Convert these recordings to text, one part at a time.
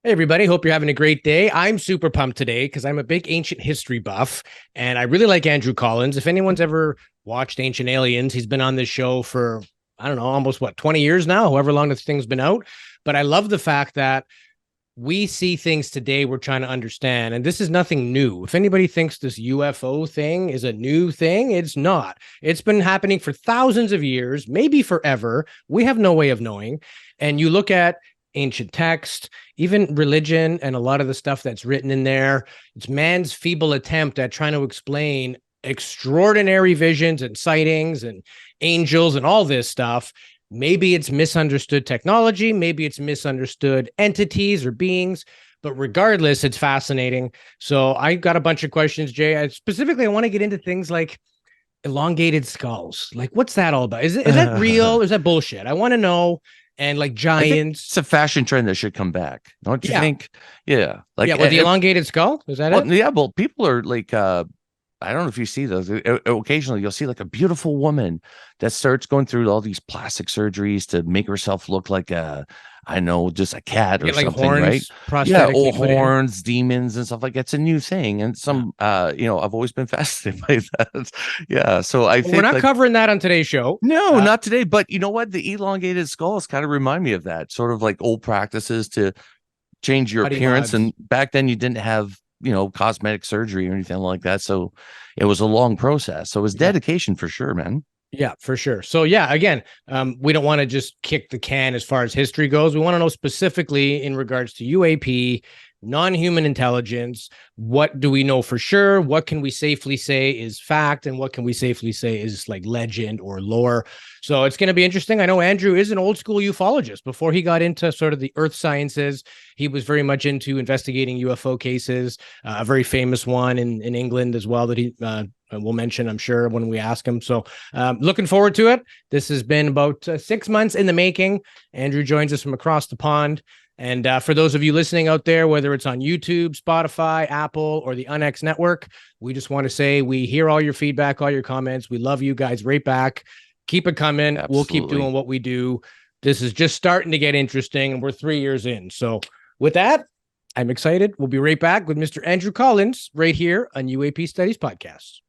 Hey, everybody. Hope you're having a great day. I'm super pumped today because I'm a big ancient history buff and I really like Andrew Collins. If anyone's ever watched Ancient Aliens, he's been on this show for, I don't know, almost 20 years now, however long this thing's been out. But I love the fact that we see things today we're trying to understand. And this is nothing new. If anybody thinks this UFO thing is a new thing, it's not. It's been happening for thousands of years, maybe forever. We have no way of knowing. And you look at ancient text, even religion, and a lot of the stuff that's written in there, it's man's feeble attempt at trying to explain extraordinary visions and sightings and angels and all this stuff. Maybe it's misunderstood technology, maybe it's misunderstood entities or beings, but regardless, it's fascinating. So I got a bunch of questions, Jay. I want to get into things like elongated skulls. Like, what's that all about? Is that real? Is that bullshit? I want to know. And like giants, it's a fashion trend that should come back, don't you think? Yeah, like with the elongated skull. Is that it? Yeah, well, people are like, I don't know if you see those. Occasionally, you'll see like a beautiful woman that starts going through all these plastic surgeries to make herself look like just a cat or something, horns, right? Yeah, horns, demons, and stuff like that. It's a new thing, and I've always been fascinated by that. Yeah, so I think we're not covering that on today's show. No, not today. But you know what? The elongated skulls kind of remind me of that, sort of like old practices to change your appearance. And back then, you didn't have cosmetic surgery or anything like that, so it was a long process. So it was dedication for sure, man. Yeah, for sure. So yeah, again, we don't want to just kick the can as far as history goes. We want to know specifically in regards to UAP, non-human intelligence. What do we know for sure? What can we safely say is fact? And what can we safely say is like legend or lore? So it's going to be interesting. I know Andrew is an old school ufologist. Before he got into sort of the earth sciences, he was very much into investigating UFO cases, a very famous one in England as well that he we'll mention, I'm sure, when we ask him. So looking forward to it. This has been about 6 months in the making. Andrew joins us from across the pond. And for those of you listening out there, whether it's on YouTube, Spotify, Apple, or the UNX network, we just want to say we hear all your feedback, all your comments. We love you guys right back. Keep it coming. Absolutely. We'll keep doing what we do. This is just starting to get interesting, and we're 3 years in. So with that, I'm excited. We'll be right back with Mr. Andrew Collins right here on UAP Studies Podcast.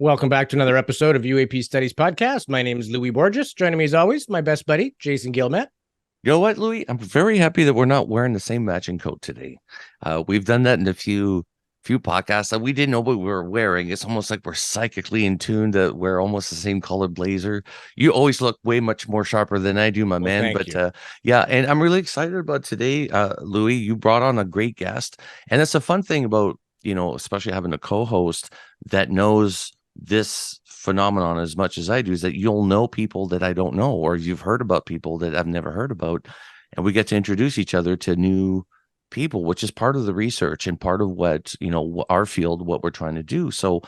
Welcome back to another episode of UAP Studies Podcast. My name is Louis Borges. Joining me as always, my best buddy, Jason Gilmet. You know what, Louis? I'm very happy that we're not wearing the same matching coat today. We've done that in a few podcasts that we didn't know what we were wearing. It's almost like we're psychically in tune to wear almost the same colored blazer. You always look way much more sharper than I do, my man. But yeah, and I'm really excited about today, Louis. You brought on a great guest, and that's a fun thing about especially having a co-host that knows this phenomenon as much as I do, is that you'll know people that I don't know, or you've heard about people that I've never heard about, and we get to introduce each other to new people, which is part of the research and part of what our field, what we're trying to do. So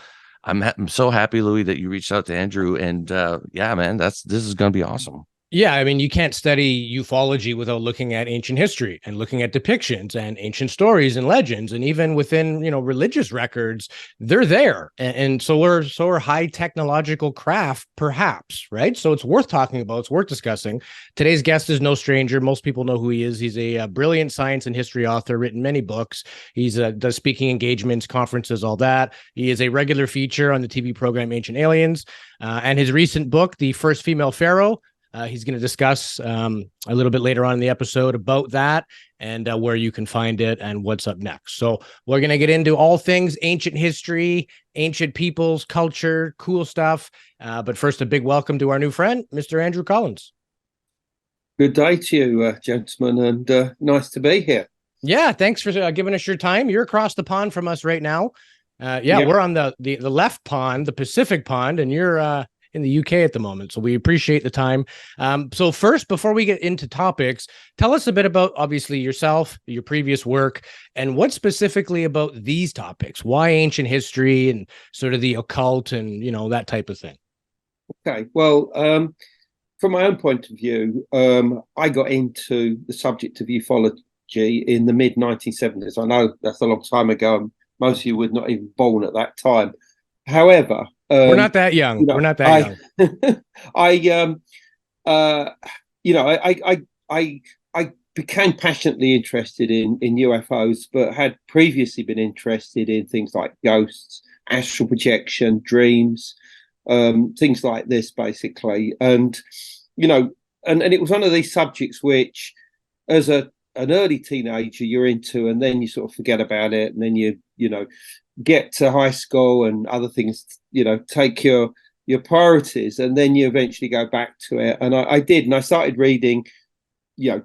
I'm so happy, Louis, that you reached out to Andrew, and yeah, man, this is going to be awesome. Yeah, I mean, you can't study ufology without looking at ancient history and looking at depictions and ancient stories and legends, and even within religious records, they're there. And so we're high technological craft, perhaps, right? So it's worth talking about. It's worth discussing. Today's guest is no stranger. Most people know who he is. He's a brilliant science and history author, written many books. He's does speaking engagements, conferences, all that. He is a regular feature on the TV program Ancient Aliens, and his recent book, The First Female Pharaoh. He's going to discuss a little bit later on in the episode about that and where you can find it and what's up next. So we're going to get into all things ancient history, ancient peoples, culture, cool stuff. But first, a big welcome to our new friend, Mr. Andrew Collins. Good day to you, gentlemen, and nice to be here. Yeah, thanks for giving us your time. You're across the pond from us right now. We're on the left pond, the Pacific pond, and you're in the UK at the moment. So we appreciate the time. So first, before we get into topics, tell us a bit about obviously yourself, your previous work, and what specifically about these topics. Why ancient history and sort of the occult and that type of thing. Okay, well, from my own point of view, I got into the subject of ufology in the mid 1970s. I know that's a long time ago, and most of you were not even born at that time. However, we're not that young. We're not that young. I became passionately interested in UFOs, but had previously been interested in things like ghosts, astral projection, dreams, things like this, basically. And and it was one of these subjects which, as an early teenager, you're into, and then you sort of forget about it, and then you get to high school and other things, take your priorities, and then you eventually go back to it. And I did, and I started reading,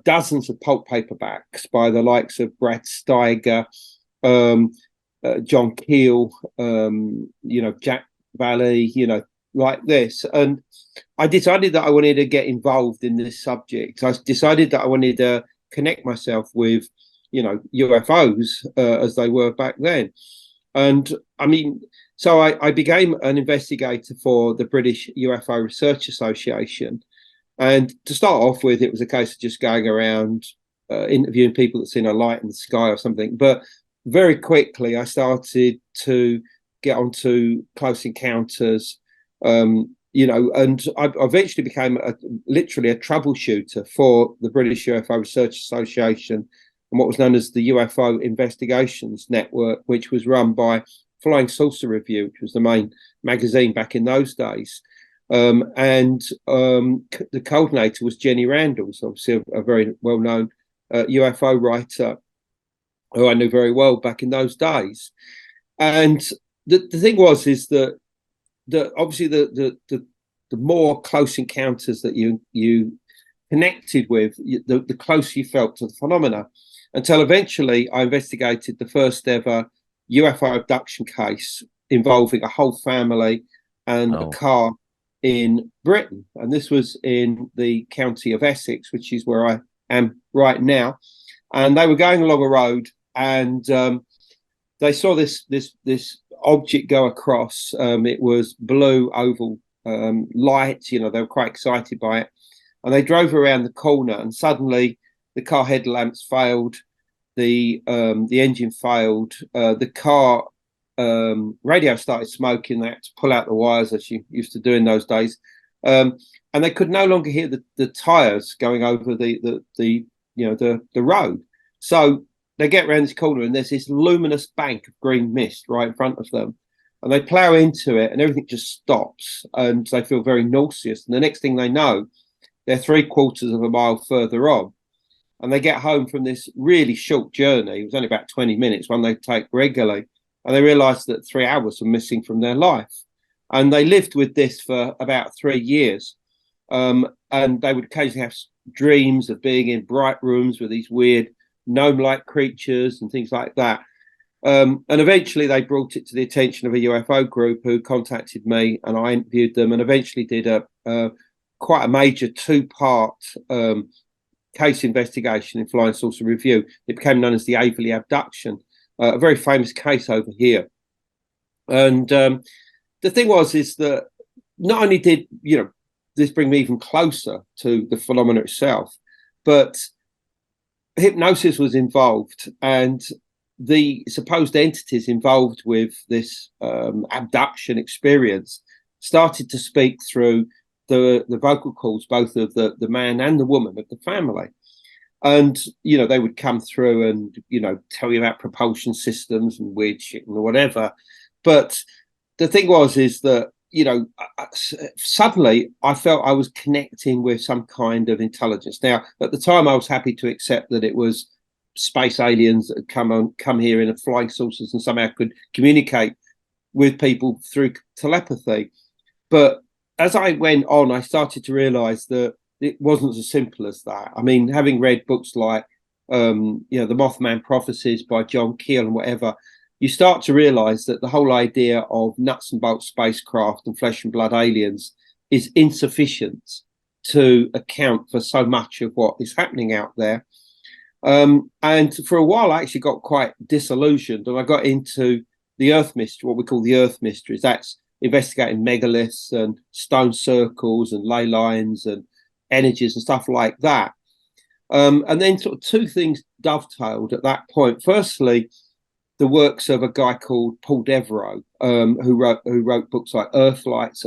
dozens of pulp paperbacks by the likes of Brad Steiger, John Keel, Jack Valley, like this. And I decided that I wanted to get involved in this subject. I decided that I wanted to connect myself with, UFOs as they were back then. And I mean, so I became an investigator for the British UFO Research Association. And to start off with, it was a case of just going around interviewing people that seen a light in the sky or something. But very quickly, I started to get onto close encounters, and I eventually became literally a troubleshooter for the British UFO Research Association and what was known as the UFO Investigations Network, which was run by Flying Saucer Review, which was the main magazine back in those days. And the coordinator was Jenny Randalls, obviously a very well-known UFO writer who I knew very well back in those days. And the thing is that obviously the more close encounters that you connected with, the closer you felt to the phenomena, until eventually I investigated the first ever UFO abduction case involving a whole family and a car in Britain. And this was in the county of Essex, which is where I am right now. And they were going along a road, and they saw this object go across. It was blue oval light. They were quite excited by it, and they drove around the corner, and suddenly the car headlamps failed, the engine failed, the car radio started smoking. They had to pull out the wires, as you used to do in those days, and they could no longer hear the tires going over the road. So they get around this corner, and there's this luminous bank of green mist right in front of them, and they plow into it, and everything just stops, and they feel very nauseous. And the next thing they know, they're 3/4 of a mile further on, and they get home from this really short journey. It was only about 20 minutes, one they take regularly, and they realised that 3 hours were missing from their life. And they lived with this for about 3 years, and they would occasionally have dreams of being in bright rooms with these weird gnome-like creatures and things like that. And eventually they brought it to the attention of a UFO group who contacted me, and I interviewed them, and eventually did quite a major 2-part case investigation in Flying Saucer Review. It became known as the Averley abduction, a very famous case over here. And the thing is that not only did this bring me even closer to the phenomena itself, but hypnosis was involved, and the supposed entities involved with this abduction experience started to speak through the vocal cords, both of the man and the woman of the family. And they would come through and tell you about propulsion systems and weird shit and whatever. But the thing is that suddenly I felt I was connecting with some kind of intelligence. Now, at the time, I was happy to accept that it was space aliens that had come here in flying saucers and somehow could communicate with people through telepathy. But as I went on, I started to realize that it wasn't as simple as that. I mean, having read books like the Mothman Prophecies by John Keel and whatever, you start to realize that the whole idea of nuts and bolts spacecraft and flesh and blood aliens is insufficient to account for so much of what is happening out there. And for a while, I actually got quite disillusioned, and I got into the Earth Mystery, what we call the Earth Mysteries. That's investigating megaliths and stone circles and ley lines and energies and stuff like that. And then sort of two things dovetailed at that point. Firstly, the works of a guy called Paul Devereaux, who wrote books like Earthlights,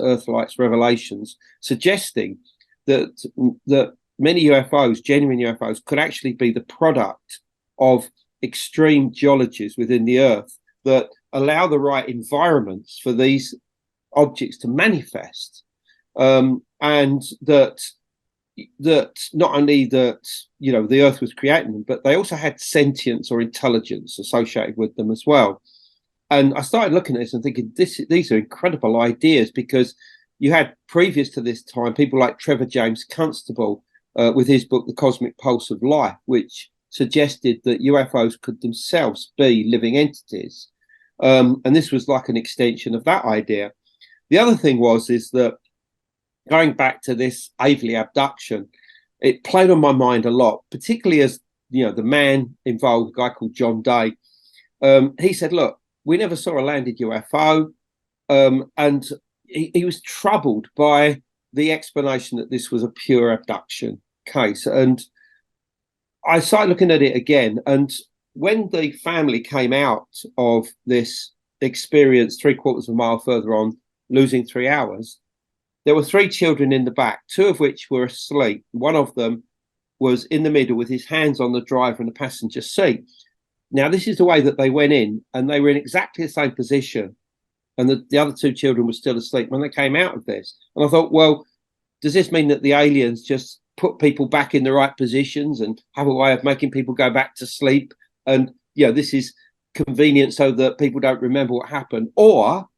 Revelations, suggesting that many UFOs, genuine UFOs, could actually be the product of extreme geologies within the Earth that allow the right environments for these objects to manifest, and that not only that the Earth was creating them, but they also had sentience or intelligence associated with them as well. And I started looking at this and thinking, these are incredible ideas, because you had, previous to this time, people like Trevor James Constable with his book The Cosmic Pulse of Life, which suggested that UFOs could themselves be living entities, and this was like an extension of that idea. The other thing is that, going back to this Aveley abduction, it played on my mind a lot, particularly as the man involved, a guy called John Day. He said, look, we never saw a landed UFO, and he was troubled by the explanation that this was a pure abduction case. And I started looking at it again, and when the family came out of this experience 3/4 of a mile further on, losing 3 hours, there were 3 children in the back, 2 of which were asleep. One of them was in the middle with his hands on the driver and the passenger seat. Now, this is the way that they went in, and they were in exactly the same position, and the other 2 children were still asleep when they came out of this. And I thought, well, does this mean that the aliens just put people back in the right positions and have a way of making people go back to sleep? And this is convenient so that people don't remember what happened. Or,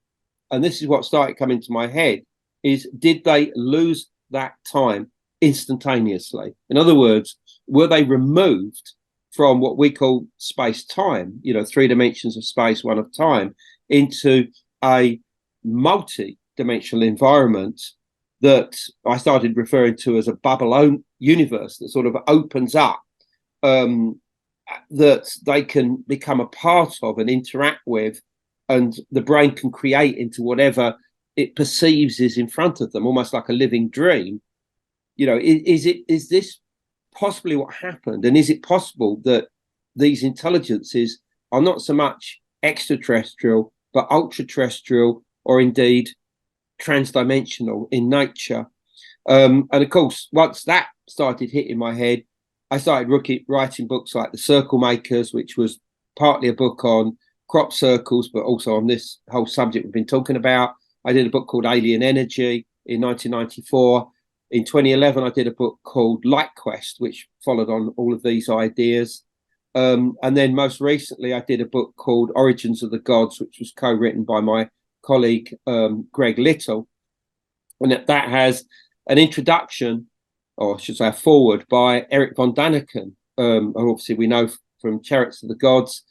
and this is what started coming to my head, is did they lose that time instantaneously? In other words, were they removed from what we call space-time, 3 dimensions of space, 1 of time, into a multi-dimensional environment that I started referring to as a bubble universe that sort of opens up, that they can become a part of and interact with, and the brain can create into whatever it perceives is in front of them, almost like a living dream. Is this possibly what happened? And is it possible that these intelligences are not so much extraterrestrial, but ultra-terrestrial, or indeed transdimensional in nature? And of course, once that started hitting my head, I started writing books like The Circle Makers, which was partly a book on crop circles, but also on this whole subject we've been talking about. I did a book called Alien Energy in 1994. In 2011, I did a book called Light Quest, which followed on all of these ideas. And then most recently, I did a book called Origins of the Gods, which was co-written by my colleague, Greg Little. And that has an introduction, or I should say a foreword, by Eric von Daniken, who obviously we know from Chariots of the Gods,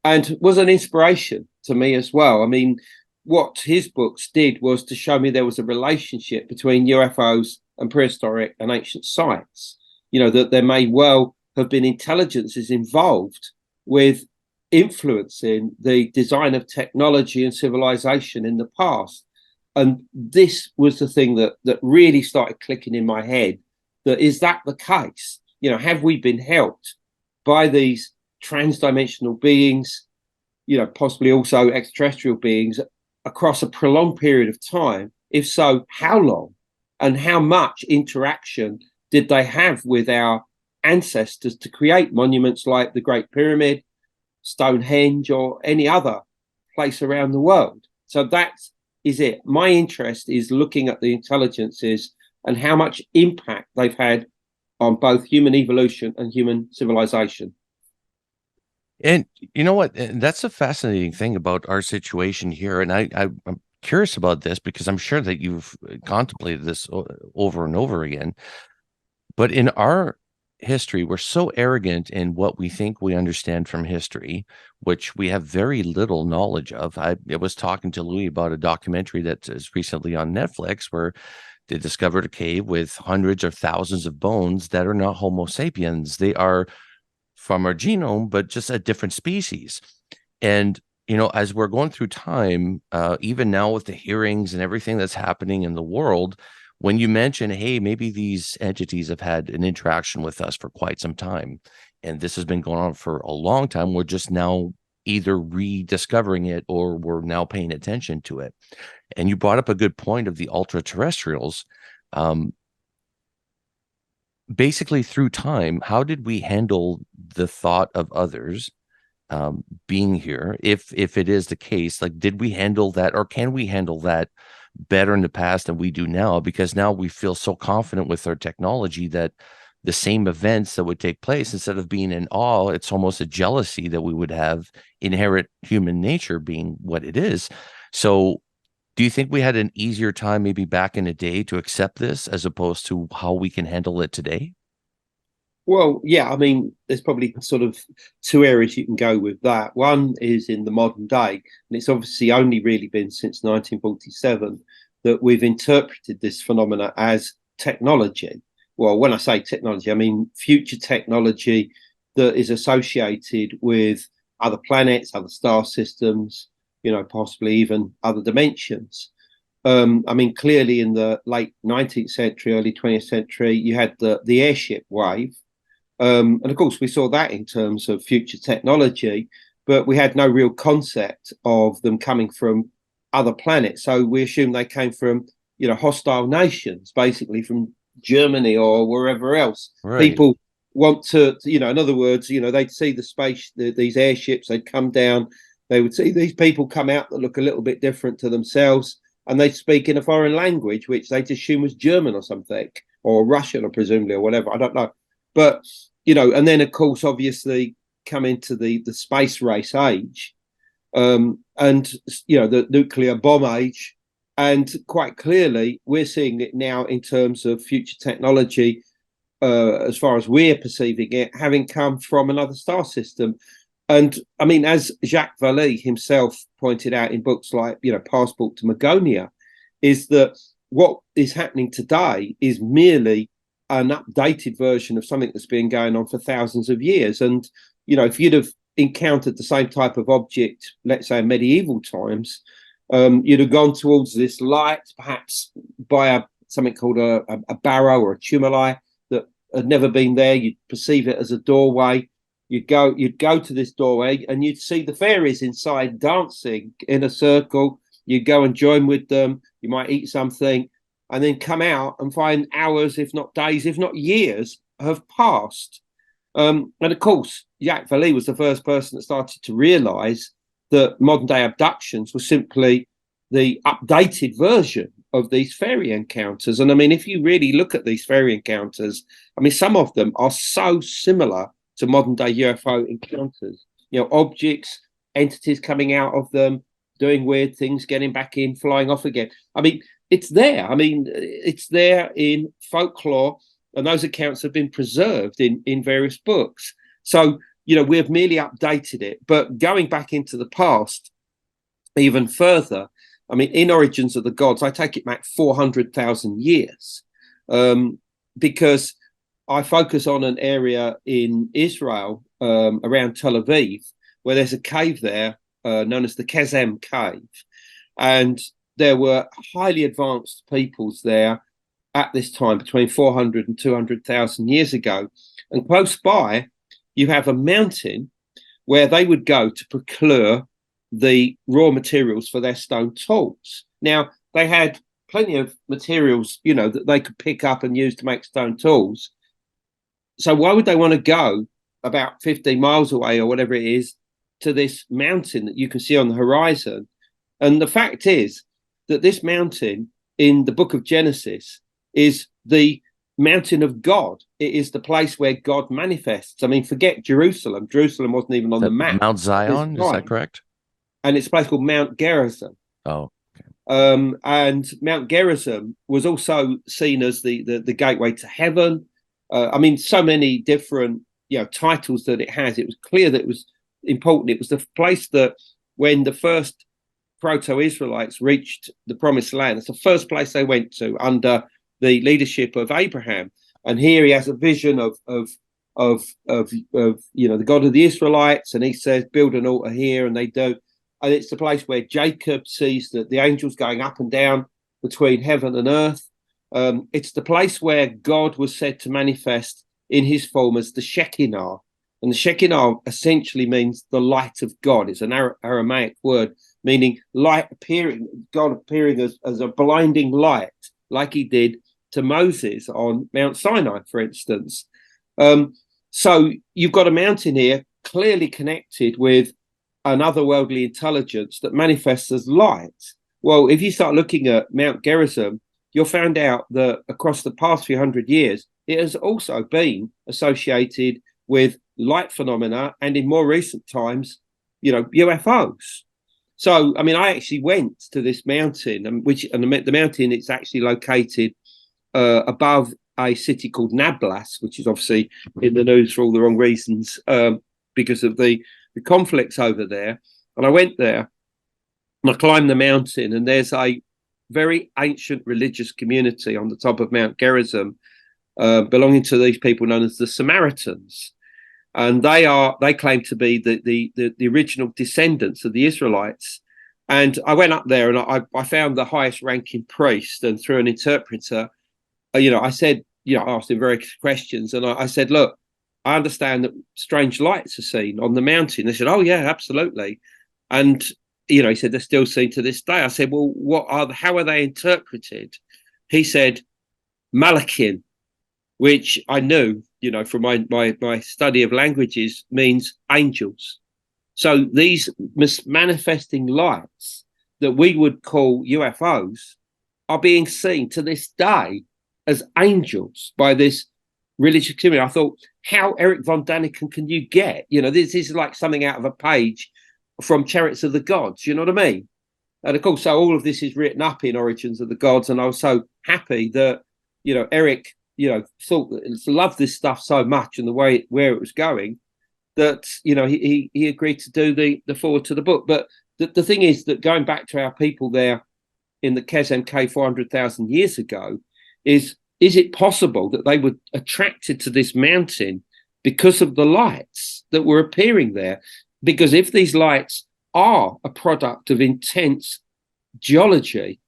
and was an inspiration to me as well. I mean, what his books did was to show me there was a relationship between UFOs and prehistoric and ancient sites, that there may well have been intelligences involved with influencing the design of technology and civilization in the past. And this was the thing that really started clicking in my head, that is that the case? Have we been helped by these transdimensional beings, possibly also extraterrestrial beings, across a prolonged period of time? If so, how long, and how much interaction did they have with our ancestors to create monuments like the Great Pyramid, Stonehenge, or any other place around the world? So that is it. My interest is looking at the intelligences and how much impact they've had on both human evolution and human civilization. And you know what? That's a fascinating thing about our situation here. And I'm curious about this because I'm sure that you've contemplated this over and over again. But in our history, we're so arrogant in what we think we understand from history, which we have very little knowledge of. I was talking to Louis about a documentary that is recently on Netflix where they discovered a cave with hundreds or thousands of bones that are not Homo sapiens. They are from our genome, but just a different species. And, as we're going through time, even now with the hearings and everything that's happening in the world, when you mention, hey, maybe these entities have had an interaction with us for quite some time, and this has been going on for a long time, we're just now either rediscovering it or we're now paying attention to it. And you brought up a good point of the ultra terrestrials. Basically, through time, how did we handle the thought of others being here? If it is the case, like, did we handle that, or can we handle that better in the past than we do now? Because now we feel so confident with our technology that the same events that would take place, instead of being in awe, it's almost a jealousy that we would have, inherent human nature being what it is. So do you think we had an easier time maybe back in the day to accept this as opposed to how we can handle it today? Well, yeah, I mean, there's probably sort of two areas you can go with that. One is in the modern day, and it's obviously only really been since 1947 that we've interpreted this phenomena as technology. Well, when I say technology, I mean future technology that is associated with other planets, other star systems, possibly even other dimensions. I mean, clearly in the late 19th century, early 20th century, you had the airship wave. And of course, we saw that in terms of future technology, but we had no real concept of them coming from other planets. So we assumed they came from, hostile nations, basically from Germany or wherever else. Right. People want to, in other words, they'd see the space, these airships, they'd come down, they would see these people come out that look a little bit different to themselves, and they'd speak in a foreign language, which they'd assume was German or something, or Russian or presumably, or whatever. I don't know. But, and then, of course, obviously come into the space race age, and, the nuclear bomb age. And quite clearly, we're seeing it now in terms of future technology, as far as we're perceiving it, having come from another star system. And I mean, as Jacques Vallée himself pointed out in books like, Passport to Magonia, is that what is happening today is merely an updated version of something that's been going on for thousands of years. And, if you'd have encountered the same type of object, let's say in medieval times, you'd have gone towards this light, perhaps by something called a barrow or a tumuli that had never been there. You'd perceive it as a doorway. You'd go to this doorway and you'd see the fairies inside dancing in a circle. You'd go and join with them. You might eat something and then come out and find hours, if not days, if not years, have passed. And of course, Jacques Vallée was the first person that started to realise that modern day abductions were simply the updated version of these fairy encounters. And I mean, if you really look at these fairy encounters, I mean, some of them are so similar to modern day UFO encounters, objects, entities coming out of them, doing weird things, getting back in, flying off again. I mean, it's there. I mean, it's there in folklore, and those accounts have been preserved in various books. So, we've merely updated it. But going back into the past, even further, I mean, in Origins of the Gods, I take it back 400,000 years, because I focus on an area in Israel, around Tel Aviv, where there's a cave there known as the Kezem Cave. And there were highly advanced peoples there at this time, between 400 and 200,000 years ago. And close by, you have a mountain where they would go to procure the raw materials for their stone tools. Now, they had plenty of materials, that they could pick up and use to make stone tools. So why would they want to go about 15 miles away or whatever it is to this mountain that you can see on the horizon? And the fact is that this mountain in the book of Genesis is the mountain of God. It is the place where God manifests. I mean, forget Jerusalem. Jerusalem wasn't even on the map. Mount Zion, is that correct? And it's a place called Mount Gerizim. Oh, okay. And Mount Gerizim was also seen as the gateway to heaven. I mean, so many different titles that it has. It was clear that it was important. It was the place that when the first proto-Israelites reached the Promised Land, it's the first place they went to under the leadership of Abraham. And here he has a vision of the God of the Israelites, and he says, build an altar here, and they do. And it's the place where Jacob sees that the angels going up and down between heaven and earth. It's the place where God was said to manifest in his form as the Shekinah. And the Shekinah essentially means the light of God. It's an Aramaic word meaning light appearing, God appearing as a blinding light, like he did to Moses on Mount Sinai, for instance. So you've got a mountain here clearly connected with an otherworldly intelligence that manifests as light. Well, if you start looking at Mount Gerizim, you'll find out that across the past few hundred years, it has also been associated with light phenomena, and in more recent times, UFOs. So, I mean, I actually went to this mountain, the mountain it's actually located above a city called Nablus, which is obviously in the news for all the wrong reasons because of the conflicts over there. And I went there and I climbed the mountain, and there's a very ancient religious community on the top of Mount Gerizim belonging to these people known as the Samaritans. And they claim to be the original descendants of the Israelites. And I went up there and I found the highest ranking priest, and through an interpreter, I said, I asked him various questions, and I said, look, I understand that strange lights are seen on the mountain. They said, oh yeah, absolutely. And he said they're still seen to this day. I said, well, how are they interpreted? He said, Malakin, which I knew, from my study of languages, means angels. So these manifesting lights that we would call UFOs are being seen to this day as angels by this religious community. I thought, how Eric von Daniken can you get? This is like something out of a page from Chariots of the Gods, you know what I mean? And of course, so all of this is written up in Origins of the Gods, and I was so happy that, Eric, loved this stuff so much and the way where it was going that, he agreed to do the forward to the book. But the thing is that going back to our people there in the Kesem Cave 400,000 years ago, is it possible that they were attracted to this mountain because of the lights that were appearing there? Because if these lights are a product of intense geology,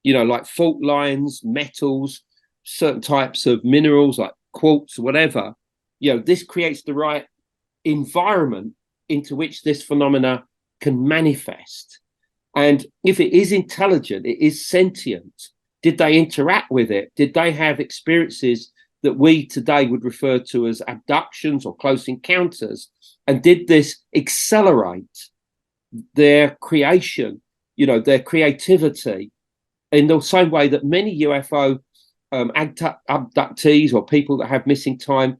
like fault lines, metals, certain types of minerals like quartz, whatever, this creates the right environment into which this phenomena can manifest. And if it is intelligent, it is sentient. Did they interact with it? Did they have experiences that we today would refer to as abductions or close encounters? And did this accelerate their creation, their creativity, in the same way that many UFO abductees or people that have missing time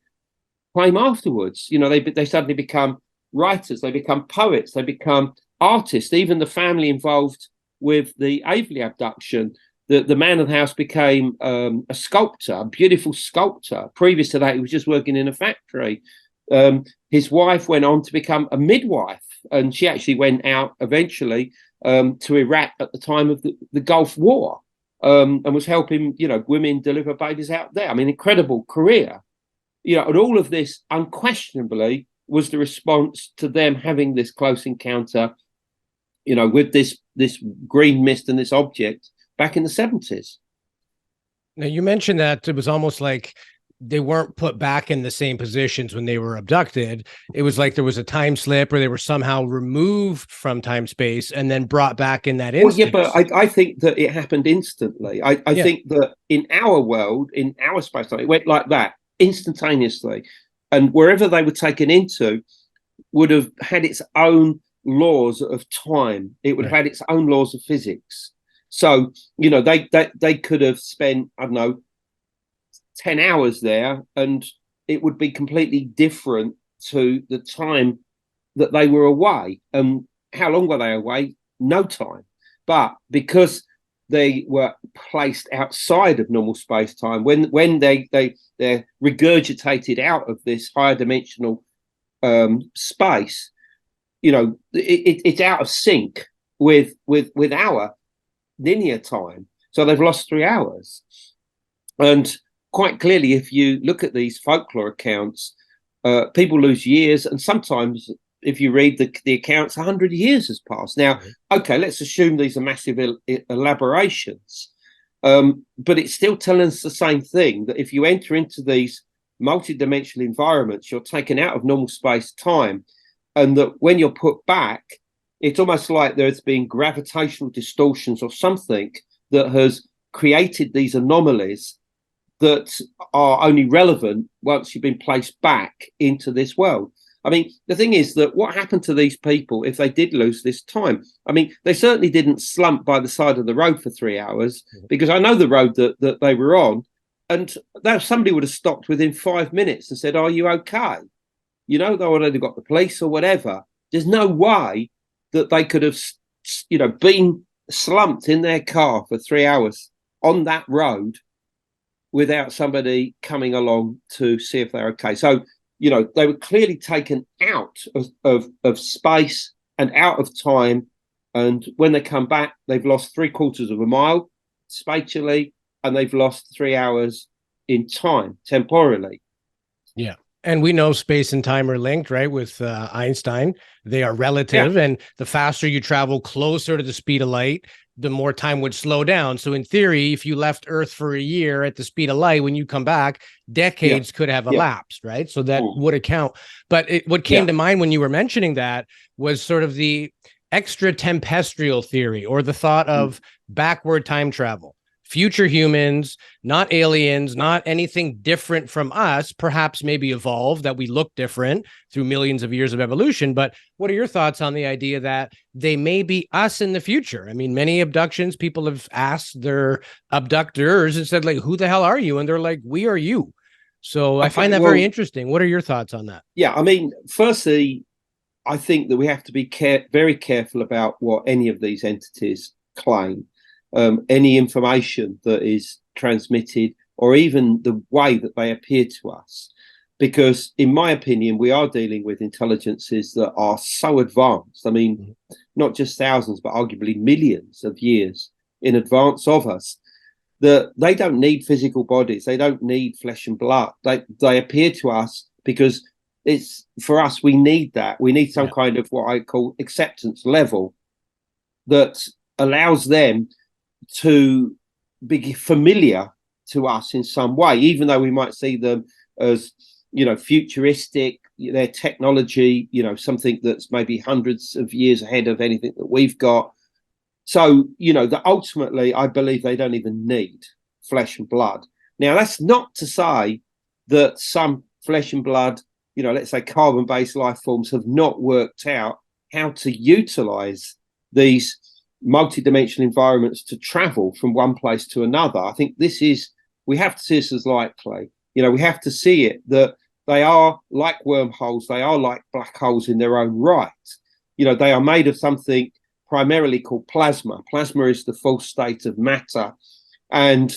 claim afterwards? They suddenly become writers, they become poets, they become artists. Even the family involved with the Avery abduction, the man of the house became a sculptor, a beautiful sculptor. Previous to that, he was just working in a factory. His wife went on to become a midwife, and she actually went out eventually to Iraq at the time of the Gulf War, and was helping women deliver babies out there. I mean, incredible career. And all of this unquestionably was the response to them having this close encounter, with this green mist and this object back in the 70s. Now, you mentioned that it was almost like they weren't put back in the same positions when they were abducted. It was like there was a time slip, or they were somehow removed from time space and then brought back in that instance. Well, yeah, but I think that it happened instantly. I think that in our world, in our space time, it went like that instantaneously. And wherever they were taken into would have had its own laws of time. It would have had its own laws of physics. So, they could have spent, I don't know, 10 hours there, and it would be completely different to the time that they were away. How long were they away? No time. But because they were placed outside of normal space-time, when they're regurgitated out of this higher dimensional space, it's out of sync with our linear time. So they've lost 3 hours. And quite clearly, if you look at these folklore accounts, people lose years, and sometimes if you read the accounts, 100 years has passed. Now, okay, let's assume these are massive elaborations, but it's still telling us the same thing, that if you enter into these multi-dimensional environments, you're taken out of normal space-time, and that when you're put back, it's almost like there's been gravitational distortions or something that has created these anomalies that are only relevant once you've been placed back into this world. I mean, the thing is that what happened to these people if they did lose this time? I mean, they certainly didn't slump by the side of the road for 3 hours, because I know the road that they were on, and that somebody would have stopped within 5 minutes and said, "Are you okay?" They already got the police or whatever. There's no way that they could have, been slumped in their car for 3 hours on that road without somebody coming along to see if they're okay. So, they were clearly taken out of space and out of time. And when they come back, they've lost 3/4 of a mile spatially, and they've lost 3 hours in time, temporally. Yeah. And we know space and time are linked, right? With Einstein, they are relative. Yeah. And the faster you travel closer to the speed of light, the more time would slow down. So in theory, if you left Earth for a year at the speed of light, when you come back, decades could have elapsed, right? So that would account. But what came to mind when you were mentioning that was sort of the extraterrestrial theory, or the thought of backward time travel. Future humans, not aliens, not anything different from us, perhaps maybe evolved, that we look different through millions of years of evolution. But what are your thoughts on the idea that they may be us in the future? I mean, many abductions, people have asked their abductors and said, like, who the hell are you? And they're like, we are you. So I find that very interesting. What are your thoughts on that? Yeah, I mean, firstly, I think that we have to be very careful about what any of these entities claim. Any information that is transmitted, or even the way that they appear to us, because in my opinion, we are dealing with intelligences that are so advanced. I mean, not just thousands, but arguably millions of years in advance of us, that they don't need physical bodies. They don't need flesh and blood. They appear to us because it's, for us, we need that. We need some kind of what I call acceptance level that allows them to be familiar to us in some way, even though we might see them as, futuristic, their technology, something that's maybe hundreds of years ahead of anything that we've got. So, that ultimately, I believe they don't even need flesh and blood. Now, that's not to say that some flesh and blood, let's say carbon-based life forms, have not worked out how to utilize these multi-dimensional environments to travel from one place to another. I think we have to see this as likely. We have to see it that they are like wormholes, they are like black holes in their own right. They are made of something primarily called plasma. Plasma is the full state of matter, and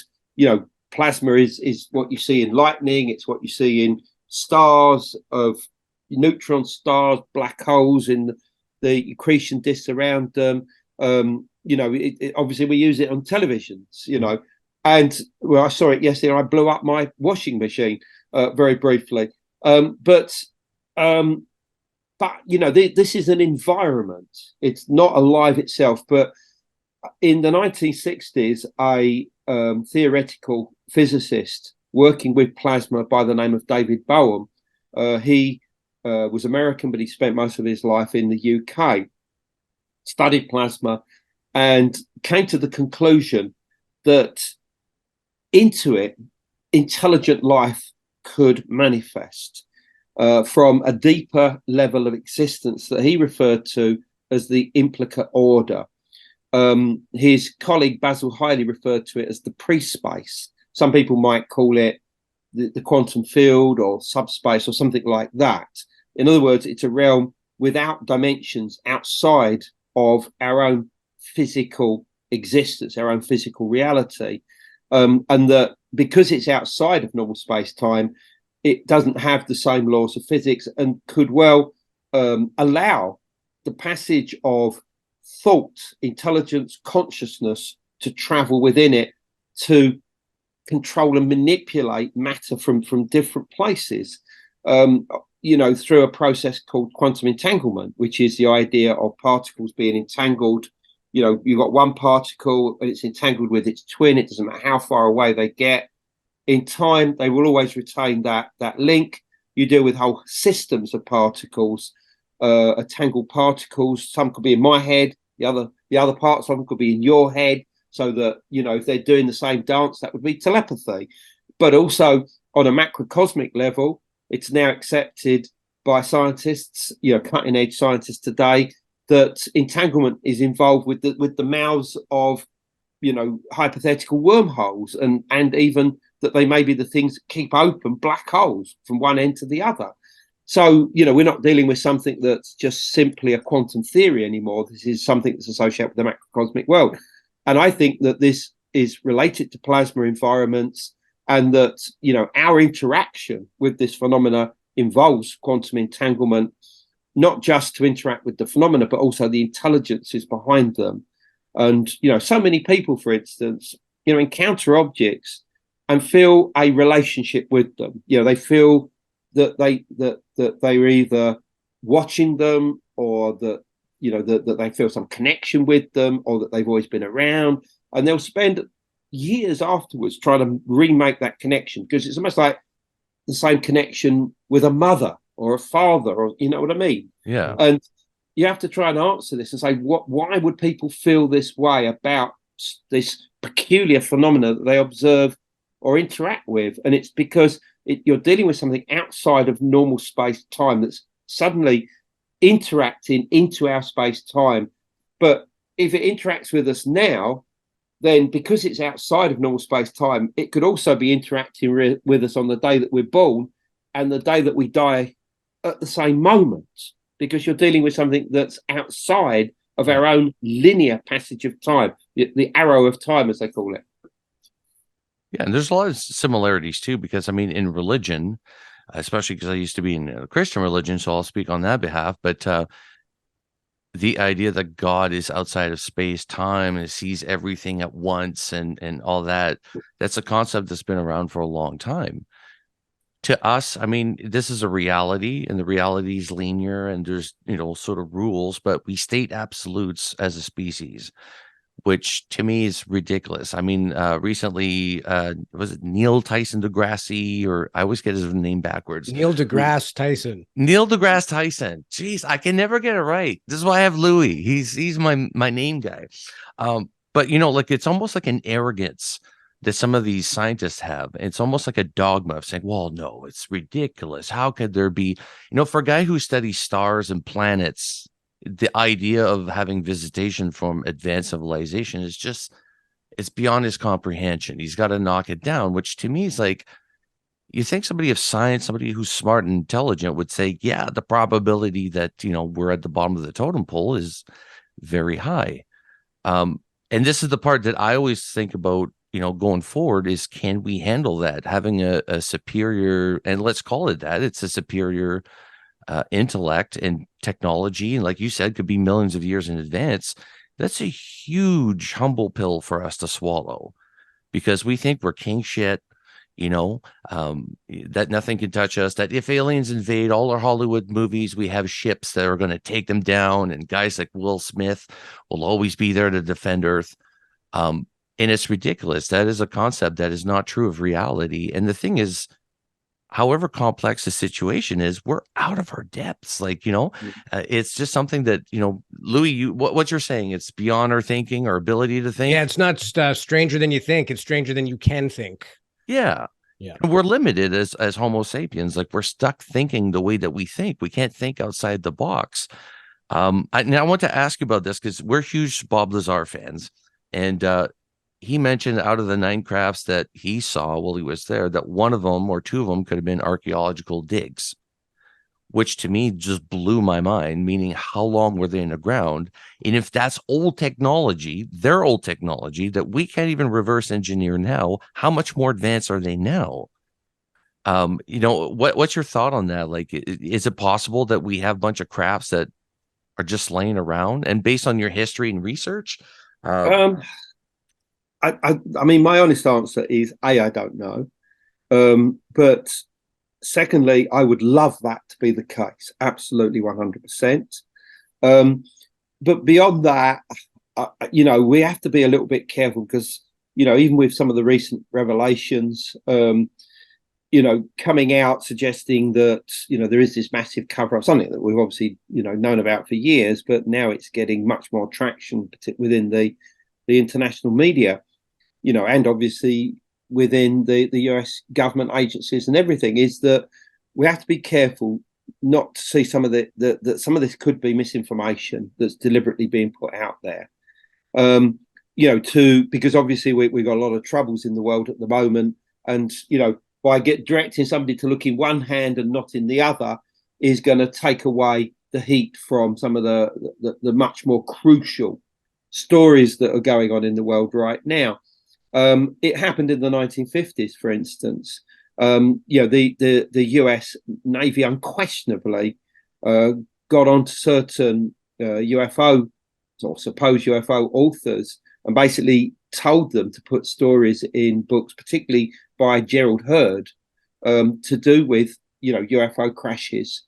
plasma is what you see in lightning, it's what you see in stars, of neutron stars, black holes in the accretion disks around them. Obviously we use it on televisions, and well, I saw it yesterday. I blew up my washing machine very briefly. But this is an environment. It's not alive itself. But in the 1960s, a theoretical physicist working with plasma by the name of David Bohm, he was American, but he spent most of his life in the UK, studied plasma, and came to the conclusion that into it, intelligent life could manifest from a deeper level of existence that he referred to as the implicate order. His colleague Basil Hiley referred to it as the pre-space. Some people might call it the quantum field or subspace or something like that. In other words, it's a realm without dimensions, outside of our own physical existence, our own physical reality, and that because it's outside of normal space-time, it doesn't have the same laws of physics and could well allow the passage of thought, intelligence, consciousness to travel within it to control and manipulate matter from different places, through a process called quantum entanglement, which is the idea of particles being entangled. You've got one particle and it's entangled with its twin. It doesn't matter how far away they get. In time, they will always retain that link. You deal with whole systems of particles, entangled particles. Some could be in my head. The other parts of them could be in your head. So that, if they're doing the same dance, that would be telepathy. But also on a macrocosmic level, it's now accepted by scientists, cutting edge scientists today, that entanglement is involved with the mouths of, hypothetical wormholes, and even that they may be the things that keep open black holes from one end to the other. So, we're not dealing with something that's just simply a quantum theory anymore. This is something that's associated with the macrocosmic world. And I think that this is related to plasma environments, and that, our interaction with this phenomena involves quantum entanglement, not just to interact with the phenomena, but also the intelligences behind them. And, so many people, for instance, encounter objects and feel a relationship with them. They feel that they're either watching them, or that, that they feel some connection with them, or that they've always been around, and they'll spend years afterwards trying to remake that connection, because it's almost like the same connection with a mother or a father, or you know what I mean? Yeah. And you have to try and answer this and say, why would people feel this way about this peculiar phenomena that they observe or interact with? And it's because you're dealing with something outside of normal space-time that's suddenly interacting into our space-time. But if it interacts with us now, then because it's outside of normal space-time, it could also be interacting with us on the day that we're born and the day that we die at the same moment, because you're dealing with something that's outside of our own linear passage of time, the arrow of time, as they call it. Yeah, and there's a lot of similarities too, because in religion, especially because I used to be in a Christian religion, so I'll speak on that behalf. But the idea that God is outside of space, time, and sees everything at once, and all that's a concept that's been around for a long time. To us, this is a reality, and the reality is linear, and there's sort of rules, but we state absolutes as a species, which to me is ridiculous. Recently, was it Neil Tyson deGrasse, or I always get his name backwards. Neil deGrasse Tyson. Neil deGrasse Tyson. Jeez, I can never get it right. This is why I have Louis. He's my name guy. But it's almost like an arrogance that some of these scientists have. It's almost like a dogma of saying, well, no, it's ridiculous. How could there be, for a guy who studies stars and planets, the idea of having visitation from advanced civilization is just, it's beyond his comprehension. He's got to knock it down, which to me is like, you think somebody of science, somebody who's smart and intelligent would say, yeah, the probability that, we're at the bottom of the totem pole is very high. And this is the part that I always think about, going forward, is can we handle that? Having a superior, and let's call it that, it's a superior intellect and technology, and like you said, could be millions of years in advance. That's a huge humble pill for us to swallow, because we think we're king shit, that nothing can touch us, that if aliens invade all our Hollywood movies, we have ships that are going to take them down, and guys like Will Smith will always be there to defend Earth. And it's ridiculous. That is a concept that is not true of reality. And the thing is, however complex the situation is, we're out of our depths. It's just something that, Louis, what you're saying, it's beyond our thinking, our ability to think. Yeah, it's not stranger than you think. It's stranger than you can think. Yeah. Yeah. And we're limited as Homo sapiens. We're stuck thinking the way that we think. We can't think outside the box. I want to ask you about this, because we're huge Bob Lazar fans. And he mentioned out of the 9 crafts that he saw while he was there, that one of them or two of them could have been archaeological digs. which to me just blew my mind, meaning how long were they in the ground? And if that's old technology, their old technology that we can't even reverse engineer now, how much more advanced are they now? What's your thought on that? Like, is it possible that we have a bunch of crafts that are just laying around? And based on your history and research, I mean, my honest answer is I don't know. But secondly, I would love that to be the case. Absolutely 100%. But beyond that, we have to be a little bit careful because, even with some of the recent revelations, coming out suggesting that, there is this massive cover up, something that we've obviously, known about for years, but now it's getting much more traction within the international media, and obviously within the US government agencies and everything, is that we have to be careful not to see some of that some of this could be misinformation that's deliberately being put out there. Because obviously we've got a lot of troubles in the world at the moment, and by directing somebody to look in one hand and not in the other is going to take away the heat from some of the much more crucial stories that are going on in the world right now. It happened in the 1950s, for instance. The US Navy unquestionably got onto certain UFO or supposed UFO authors and basically told them to put stories in books, particularly by Gerald Hurd, to do with UFO crashes.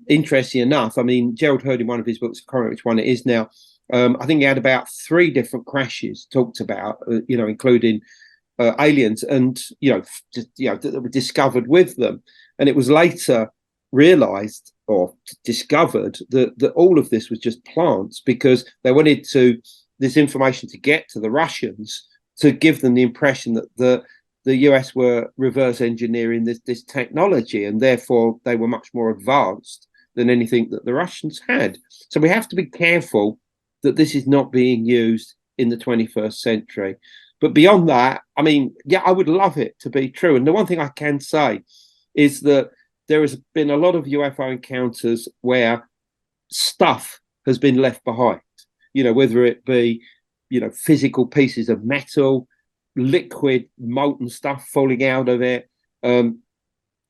Interesting enough, I mean, Gerald Hurd in one of his books, I can't remember which one it is now, I think he had about 3 different crashes talked about, including aliens and that were discovered with them. And it was later realized or discovered that all of this was just plants, because they wanted this information to get to the Russians to give them the impression that the US were reverse engineering this technology, and therefore they were much more advanced than anything that the Russians had. So we have to be careful that this is not being used in the 21st century. But beyond that, I mean, yeah, I would love it to be true. And the one thing I can say is that there has been a lot of UFO encounters where stuff has been left behind, whether it be, physical pieces of metal, liquid, molten stuff falling out of it, and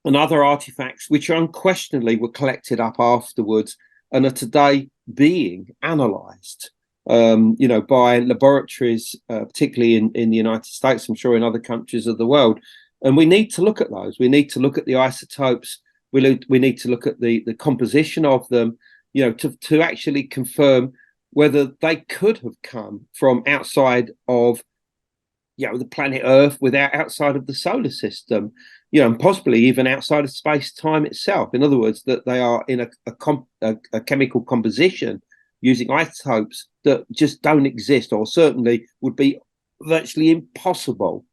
other artifacts, which unquestionably were collected up afterwards and are today being analysed, by laboratories, particularly in the United States, I'm sure in other countries of the world. And we need to look at those. We need to look at the isotopes. We need to look at the composition of them, to actually confirm whether they could have come from outside of, the planet Earth, outside of the solar system, and possibly even outside of space-time itself. In other words, that they are in a chemical composition using isotopes that just don't exist, or certainly would be virtually impossible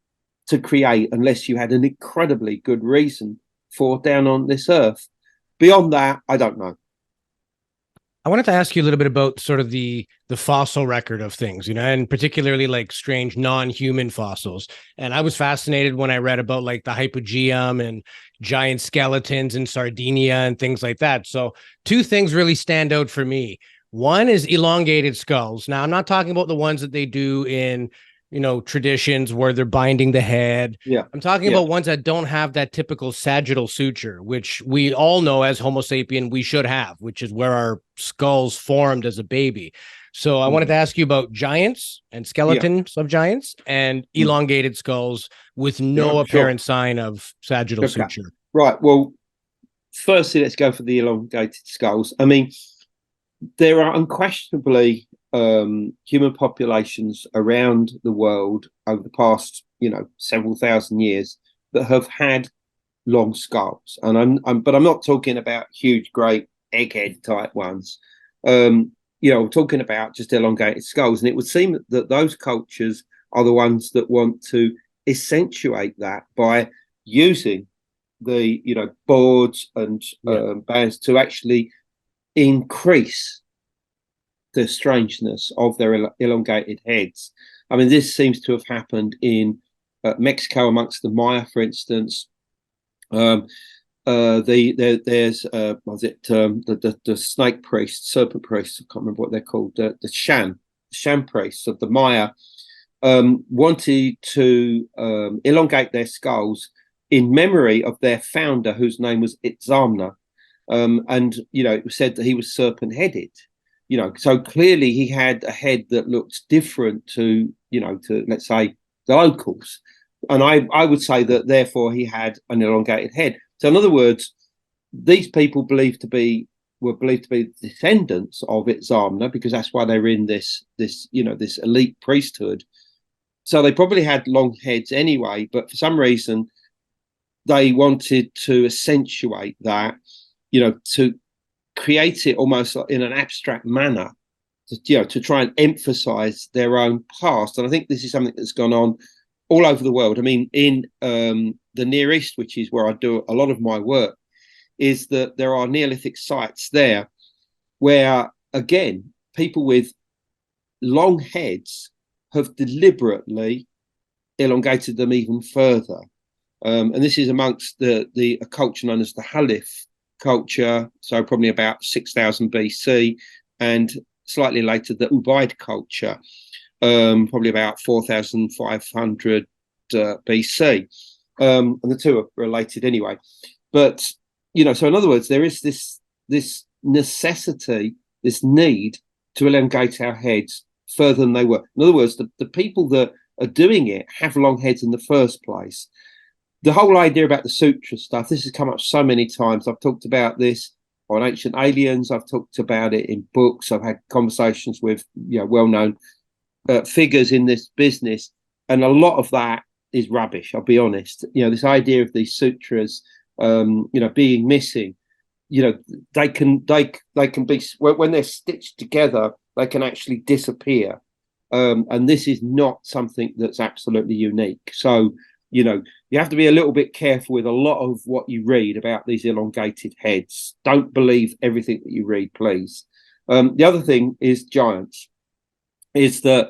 to create unless you had an incredibly good reason for down on this Earth. Beyond that, I don't know. I wanted to ask you a little bit about sort of the fossil record of things, and particularly like strange non-human fossils. And I was fascinated when I read about like the hypogeum and giant skeletons in Sardinia and things like that. So 2 things really stand out for me. One is elongated skulls. Now, I'm not talking about the ones that they do in, traditions where they're binding the head. Yeah. I'm talking about ones that don't have that typical sagittal suture, which we all know as Homo sapien we should have, which is where our skulls formed as a baby. So I wanted to ask you about giants and skeletons of giants and elongated skulls with no apparent sign of sagittal suture. Right. Well, firstly, let's go for the elongated skulls. I mean, there are unquestionably human populations around the world over the past, several thousand years that have had long skulls, and but I'm not talking about huge, great egghead type ones. I'm talking about just elongated skulls, and it would seem that those cultures are the ones that want to accentuate that by using the boards and bands to actually increase the strangeness of their elongated heads. I mean, this seems to have happened in Mexico amongst the Maya, for instance. there's was it the snake priests, serpent priests? I can't remember what they're called. The sham priests of the Maya wanted to elongate their skulls in memory of their founder, whose name was Itzamna. And it was said that he was serpent-headed. So clearly he had a head that looked different to let's say the locals. And I would say that therefore he had an elongated head. So in other words, these people were believed to be descendants of Itzamna, because that's why they were in this elite priesthood. So they probably had long heads anyway, but for some reason they wanted to accentuate that, to create it almost in an abstract manner, to try and emphasize their own past. And I think this is something that's gone on all over the world. I mean, in the Near East, which is where I do a lot of my work, is that there are Neolithic sites there where, again, people with long heads have deliberately elongated them even further. And this is amongst a culture known as the Halif culture, so probably about 6000 BC, and slightly later the Ubaid culture, probably about 4500 BC. And the two are related anyway. But, so in other words, there is this necessity, this need to elongate our heads further than they were. In other words, the people that are doing it have long heads in the first place. The whole idea about the sutra stuff, this has come up so many times. I've talked about this on Ancient Aliens. I've talked about it in books. I've had conversations with well-known figures in this business, and a lot of that is rubbish. I'll be honest. This idea of these sutras, being missing. They can be, when they're stitched together, they can actually disappear. And this is not something that's absolutely unique. So, you have to be a little bit careful with a lot of what you read about these elongated heads. Don't believe everything that you read, please. The other thing is giants. Is that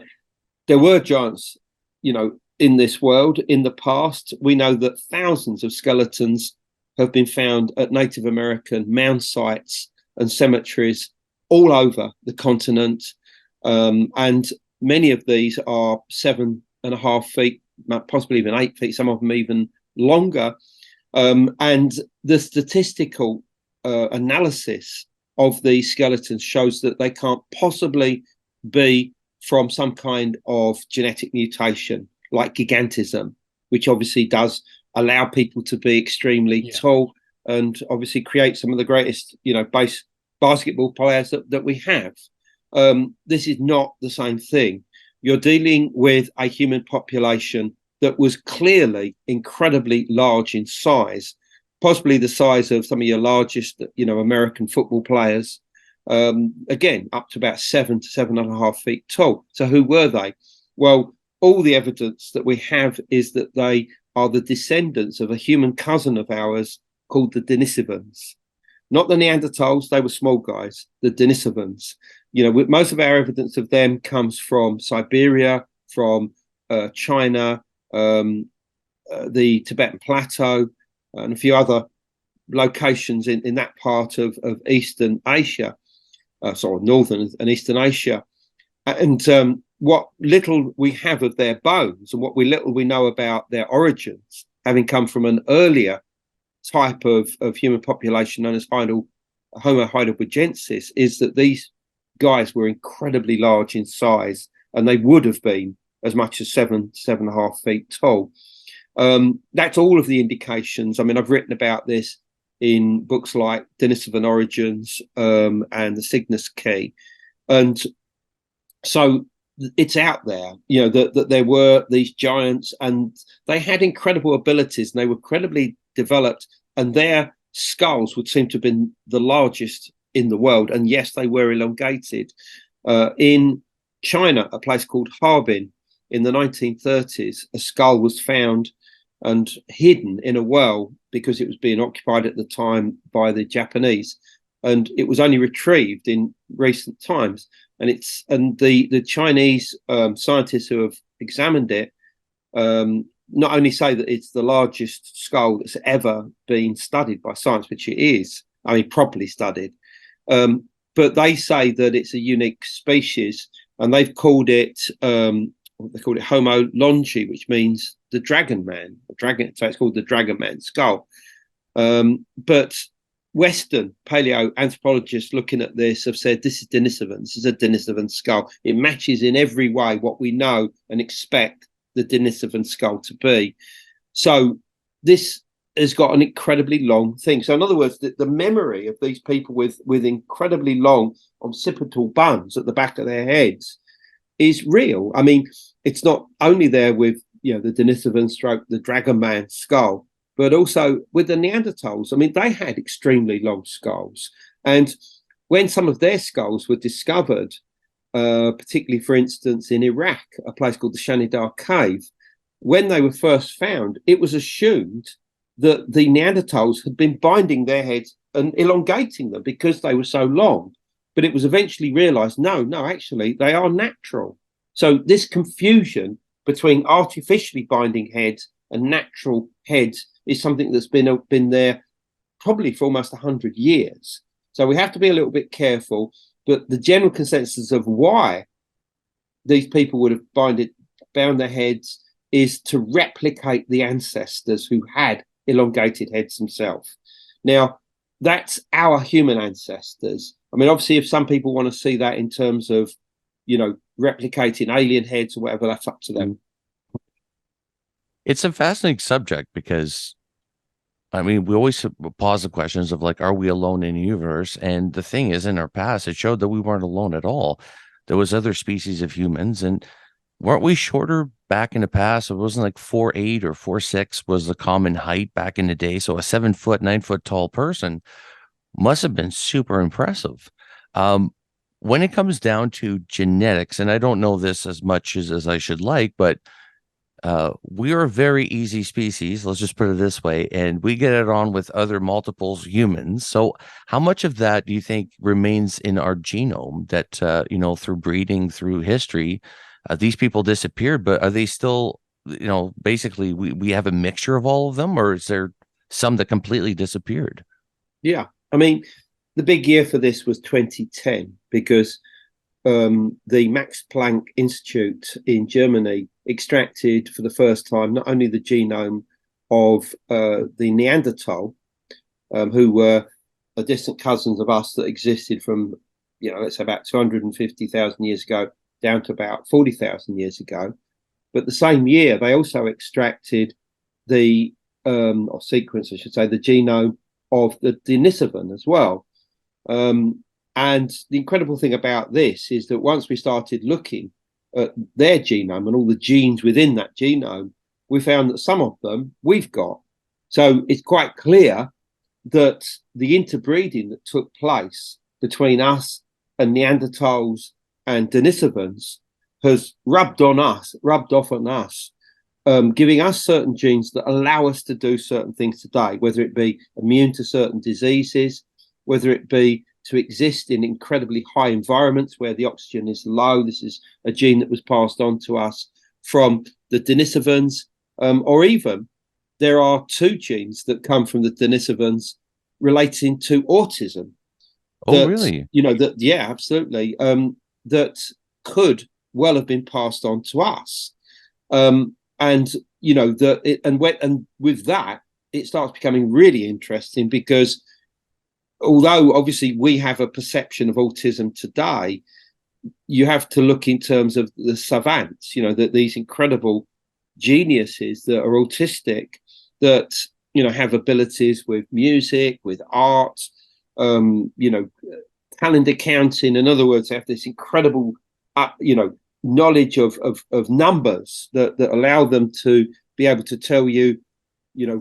there were giants, in this world in the past. We know that thousands of skeletons have been found at Native American mound sites and cemeteries all over the continent. And many of these are 7.5 feet, possibly even 8 feet, some of them even longer. And the statistical analysis of these skeletons shows that they can't possibly be from some kind of genetic mutation like gigantism, which obviously does allow people to be extremely tall and obviously create some of the greatest, base basketball players that we have. This is not the same thing. You're dealing with a human population that was clearly incredibly large in size, possibly the size of some of your largest, American football players. Again, up to about 7 to 7.5 feet tall. So who were they? Well, all the evidence that we have is that they are the descendants of a human cousin of ours called the Denisovans. Not the Neanderthals, they were small guys, the Denisovans. Most of our evidence of them comes from Siberia, from China, the Tibetan Plateau, and a few other locations in that part of Eastern Asia, Northern and Eastern Asia. And what little we have of their bones and what little we know about their origins, having come from an earlier type of human population known as Homo heidelbergensis, is that these guys were incredibly large in size, and they would have been as much as 7.5 feet tall. That's all of the indications. I mean, I've written about this in books like Denisovan Origins and the Cygnus Key. And so it's out there, that there were these giants, and they had incredible abilities, and they were incredibly developed, and their skulls would seem to have been the largest in the world. And yes, they were elongated. In China, a place called Harbin, in the 1930s, a skull was found and hidden in a well because it was being occupied at the time by the Japanese, and it was only retrieved in recent times. And the Chinese scientists who have examined it not only say that it's the largest skull that's ever been studied by science, which it is, I mean, properly studied, but they say that it's a unique species, and they've called it they called it Homo longi, which means the dragon man. So it's called the dragon man skull. But Western paleoanthropologists looking at this have said this is Denisovan. This is a Denisovan skull. It matches in every way what we know and expect the Denisovan skull to be. So this has got an incredibly long thing. So in other words, the memory of these people with incredibly long occipital bones at the back of their heads is real. I mean, it's not only there with the Denisovan stroke, the dragon man skull, but also with the Neanderthals. I mean, they had extremely long skulls. And when some of their skulls were discovered, particularly, for instance, in Iraq, a place called the Shanidar Cave, when they were first found, it was assumed that the Neanderthals had been binding their heads and elongating them because they were so long. But it was eventually realized, no, actually, they are natural. So this confusion between artificially binding heads and natural heads is something that's been there probably for almost 100 years. So we have to be a little bit careful. But the general consensus of why these people would have bound their heads is to replicate the ancestors who had elongated heads themselves. Now, that's our human ancestors. I mean, obviously, if some people want to see that in terms of, replicating alien heads or whatever, that's up to them. It's a fascinating subject because, I mean, we always pause the questions of like, are we alone in the universe? And the thing is, in our past, it showed that we weren't alone at all. There was other species of humans, and weren't we shorter back in the past? It wasn't like 4'8" or 4'6" was the common height back in the day. So a 7 foot, 9 foot tall person must have been super impressive. When it comes down to genetics, and I don't know this as much as I should like, but we are a very easy species. Let's just put it this way. And we get it on with other multiples humans. So how much of that do you think remains in our genome that, through breeding, through history, these people disappeared, but are they still, basically we have a mixture of all of them, or is there some that completely disappeared? Yeah. I mean, the big year for this was 2010 because the Max Planck Institute in Germany extracted for the first time not only the genome of the Neanderthal, who were a distant cousins of us that existed from, let's say about 250,000 years ago down to about 40,000 years ago. But the same year, they also extracted the, or sequence, I should say, the genome of the Denisovan as well. And the incredible thing about this is that once we started looking at their genome and all the genes within that genome, we found that some of them we've got. So it's quite clear that the interbreeding that took place between us and Neanderthals and Denisovans has rubbed off on us, giving us certain genes that allow us to do certain things today, whether it be immune to certain diseases, whether it be to exist in incredibly high environments where the oxygen is low. This is a gene that was passed on to us from the Denisovans, or even there are 2 genes that come from the Denisovans relating to autism. Oh, really? Yeah, absolutely. That could well have been passed on to us. And with that, it starts becoming really interesting because although obviously we have a perception of autism today, you have to look in terms of the savants, that these incredible geniuses that are autistic, that, have abilities with music, with art, calendar counting. In other words, they have this incredible, knowledge of numbers that allow them to be able to tell you,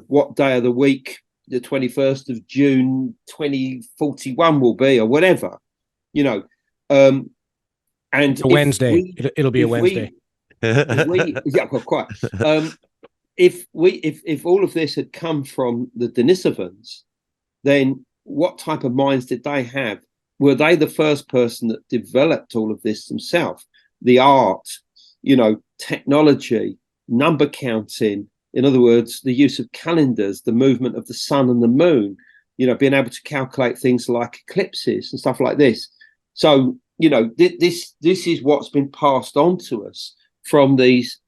what day of the week the 21st of June 2041 will be, or whatever, and it's a Wednesday. It'll be a Wednesday. Quite. If all of this had come from the Denisovans, then what type of minds did they have? Were they the first person that developed all of this themselves? The art, technology, number counting, In other words, the use of calendars, the movement of the sun and the moon, being able to calculate things like eclipses and stuff like this. So, this is what's been passed on to us from these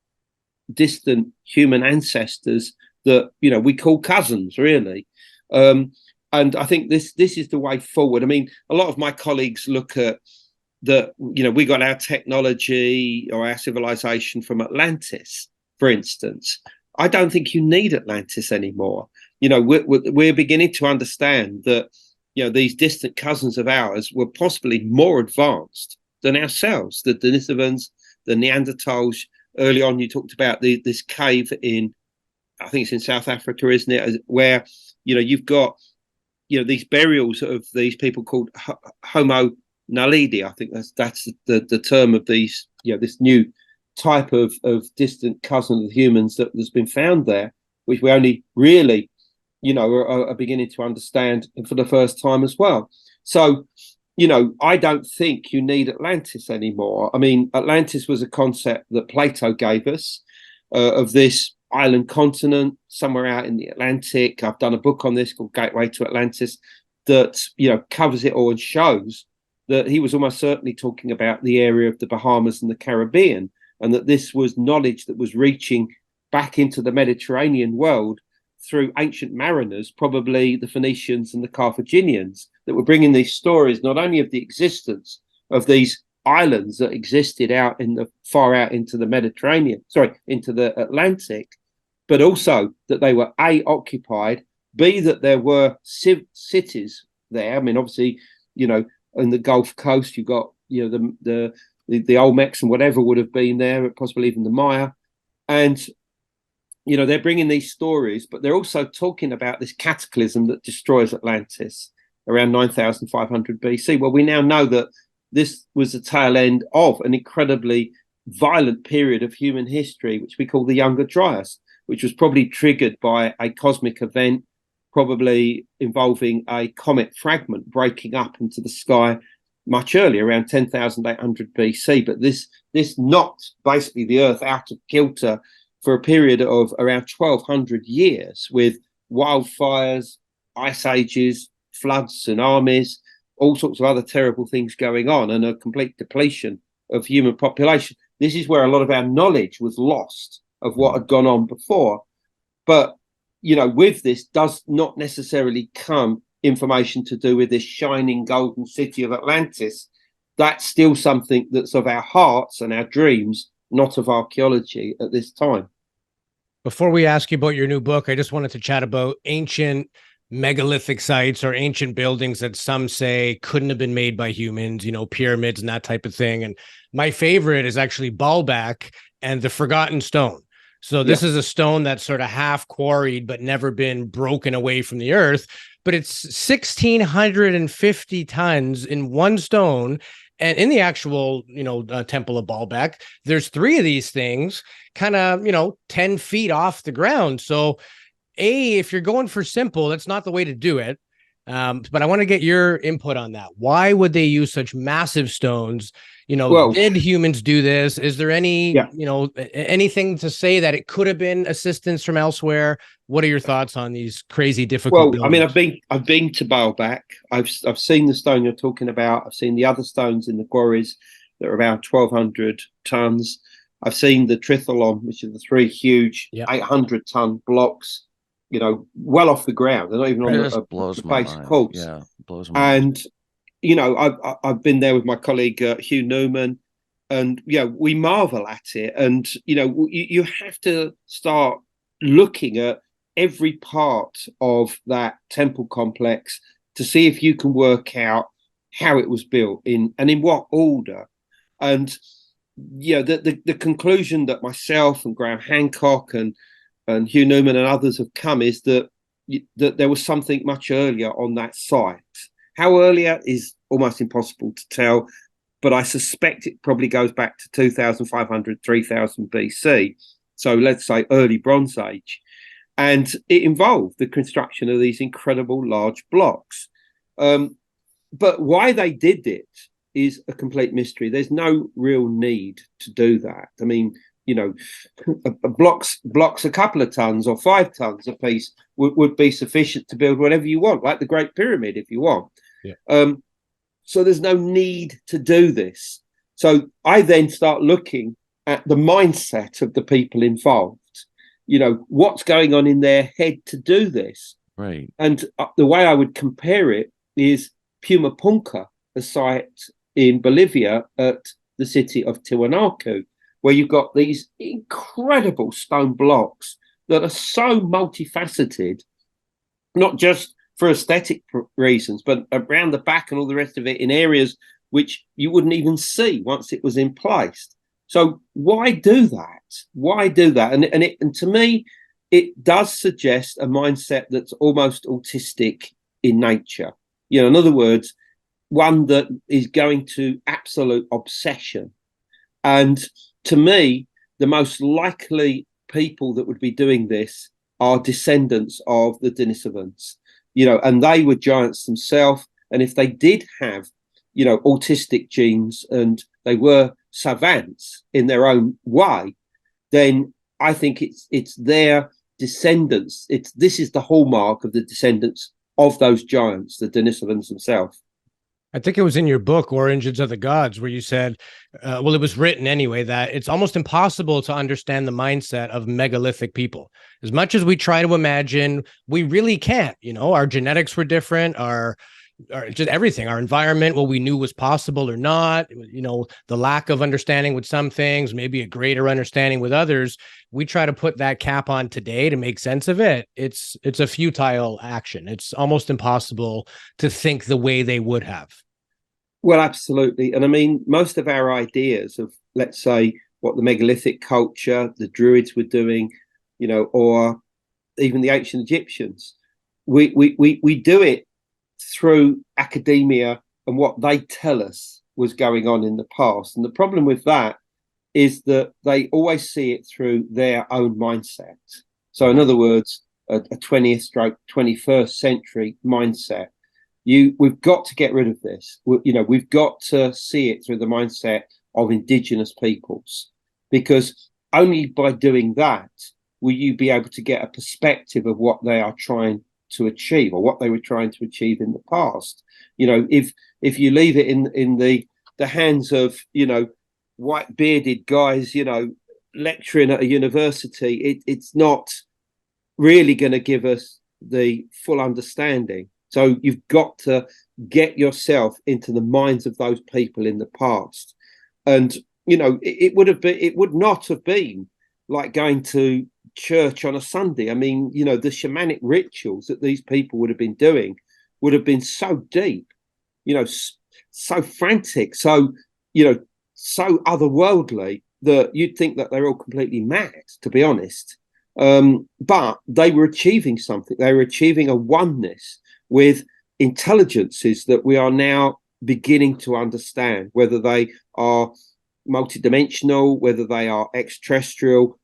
distant human ancestors that, we call cousins, really. And I think this is the way forward. I mean, a lot of my colleagues look at we got our technology or our civilization from Atlantis, for instance. I don't think you need Atlantis anymore. We're beginning to understand that, these distant cousins of ours were possibly more advanced than ourselves, the Denisovans, the Neanderthals. Early on, you talked about this cave in, I think it's in South Africa, isn't it? Where, you've got, these burials of these people called Homo naledi. I think that's the term of these, this new type of distant cousin of humans that's been found there, which we only really, are beginning to understand for the first time as well. So, I don't think you need Atlantis anymore. I mean, Atlantis was a concept that Plato gave us of this island continent somewhere out in the Atlantic. I've done a book on this called Gateway to Atlantis that, covers it all and shows that he was almost certainly talking about the area of the Bahamas and the Caribbean, and that this was knowledge that was reaching back into the Mediterranean world through ancient mariners, probably the Phoenicians and the Carthaginians, that were bringing these stories not only of the existence of these islands that existed far out into the Mediterranean, into the Atlantic, but also that they were A, occupied, B, that there were cities there. I mean, obviously, in the Gulf Coast, you've got, the Olmecs and whatever would have been there, possibly even the Maya. And, they're bringing these stories, but they're also talking about this cataclysm that destroys Atlantis around 9,500 BC. Well, we now know that this was the tail end of an incredibly violent period of human history, which we call the Younger Dryas, which was probably triggered by a cosmic event, probably involving a comet fragment breaking up into the sky much earlier, around 10,800 BC. But this knocked basically the Earth out of kilter for a period of around 1,200 years, with wildfires, ice ages, floods, tsunamis, all sorts of other terrible things going on, and a complete depletion of human population. This is where a lot of our knowledge was lost of what had gone on before. But, with this does not necessarily come information to do with this shining golden city of Atlantis. That's still something that's of our hearts and our dreams, not of archaeology at this time. Before we ask you about your new book, I just wanted to chat about ancient megalithic sites or ancient buildings that some say couldn't have been made by humans, pyramids and that type of thing. And my favorite is actually Baalbek and the Forgotten Stone. So this is a stone that's sort of half quarried, but never been broken away from the earth. But it's 1,650 tons in one stone. And in the actual, Temple of Baalbek, there's 3 of these things kind of, 10 feet off the ground. So if you're going for simple, that's not the way to do it. But I want to get your input on that. Why would they use such massive stones? Did humans do this? Is there any, anything to say that it could have been assistance from elsewhere? What are your thoughts on these crazy difficult buildings? I mean, I've been to Baalbek. I've seen the stone you're talking about. I've seen the other stones in the quarries that are around 1,200 tons. I've seen the Tritholon, which are the 3 huge 800-ton blocks, well off the ground. They're not even on the base course. Yeah, blows my mind. And I've been there with my colleague Hugh Newman, and we marvel at it. And you have to start looking at every part of that temple complex to see if you can work out how it was built and in what order. And the conclusion that myself and Graham Hancock and Hugh Newman and others have come is that there was something much earlier on that site. How earlier is almost impossible to tell, but I suspect it probably goes back to 2,500, 3,000 BC. So let's say early Bronze Age. And it involved the construction of these incredible large blocks. But why they did it is a complete mystery. There's no real need to do that. I mean, blocks a couple of tons or 5 tons a piece would be sufficient to build whatever you want, like the Great Pyramid, if you want. Yeah. So there's no need to do this. So I then start looking at the mindset of the people involved. What's going on in their head to do this. Right. And the way I would compare it is Pumapunka, a site in Bolivia at the city of Tiwanaku, where you've got these incredible stone blocks that are so multifaceted, not just for aesthetic reasons, but around the back and all the rest of it in areas which you wouldn't even see once it was in place. So why do that? Why do that? And to me, it does suggest a mindset that's almost autistic in nature. In other words, one that is going to absolute obsession. And to me, the most likely people that would be doing this are descendants of the Denisovans, and they were giants themselves. And if they did have, autistic genes and they were savants in their own way, then I think it's their descendants. This is the hallmark of the descendants of those giants, the Denisovans themselves. I think it was in your book, Origins of the Gods, where you said, well, it was written anyway, that it's almost impossible to understand the mindset of megalithic people. As much as we try to imagine, we really can't. Our genetics were different, our just everything, our environment, what we knew was possible or not, the lack of understanding with some things, maybe a greater understanding with others. We try to put that cap on today to make sense of it. It's a futile action. It's almost impossible to think the way they would have. Well, absolutely. And I mean, most of our ideas of, let's say, what the megalithic culture, the Druids were doing, or even the ancient Egyptians, we do it through academia and what they tell us was going on in the past. And the problem with that is that they always see it through their own mindset. So in other words, a 20th/21st century mindset. We've got to get rid of this. We've got to see it through the mindset of indigenous peoples, because only by doing that will you be able to get a perspective of what they are trying to achieve, or what they were trying to achieve in the past. If you leave it in the hands of white bearded guys lecturing at a university, it's not really going to give us the full understanding. So you've got to get yourself into the minds of those people in the past. And it would not have been like going to church on a Sunday. I mean, the shamanic rituals that these people would have been doing would have been so deep, so frantic, so otherworldly, that you'd think that they're all completely mad, to be honest. But they were achieving something. They were achieving a oneness with intelligences that we are now beginning to understand, whether they are multidimensional, whether they are extraterrestrial,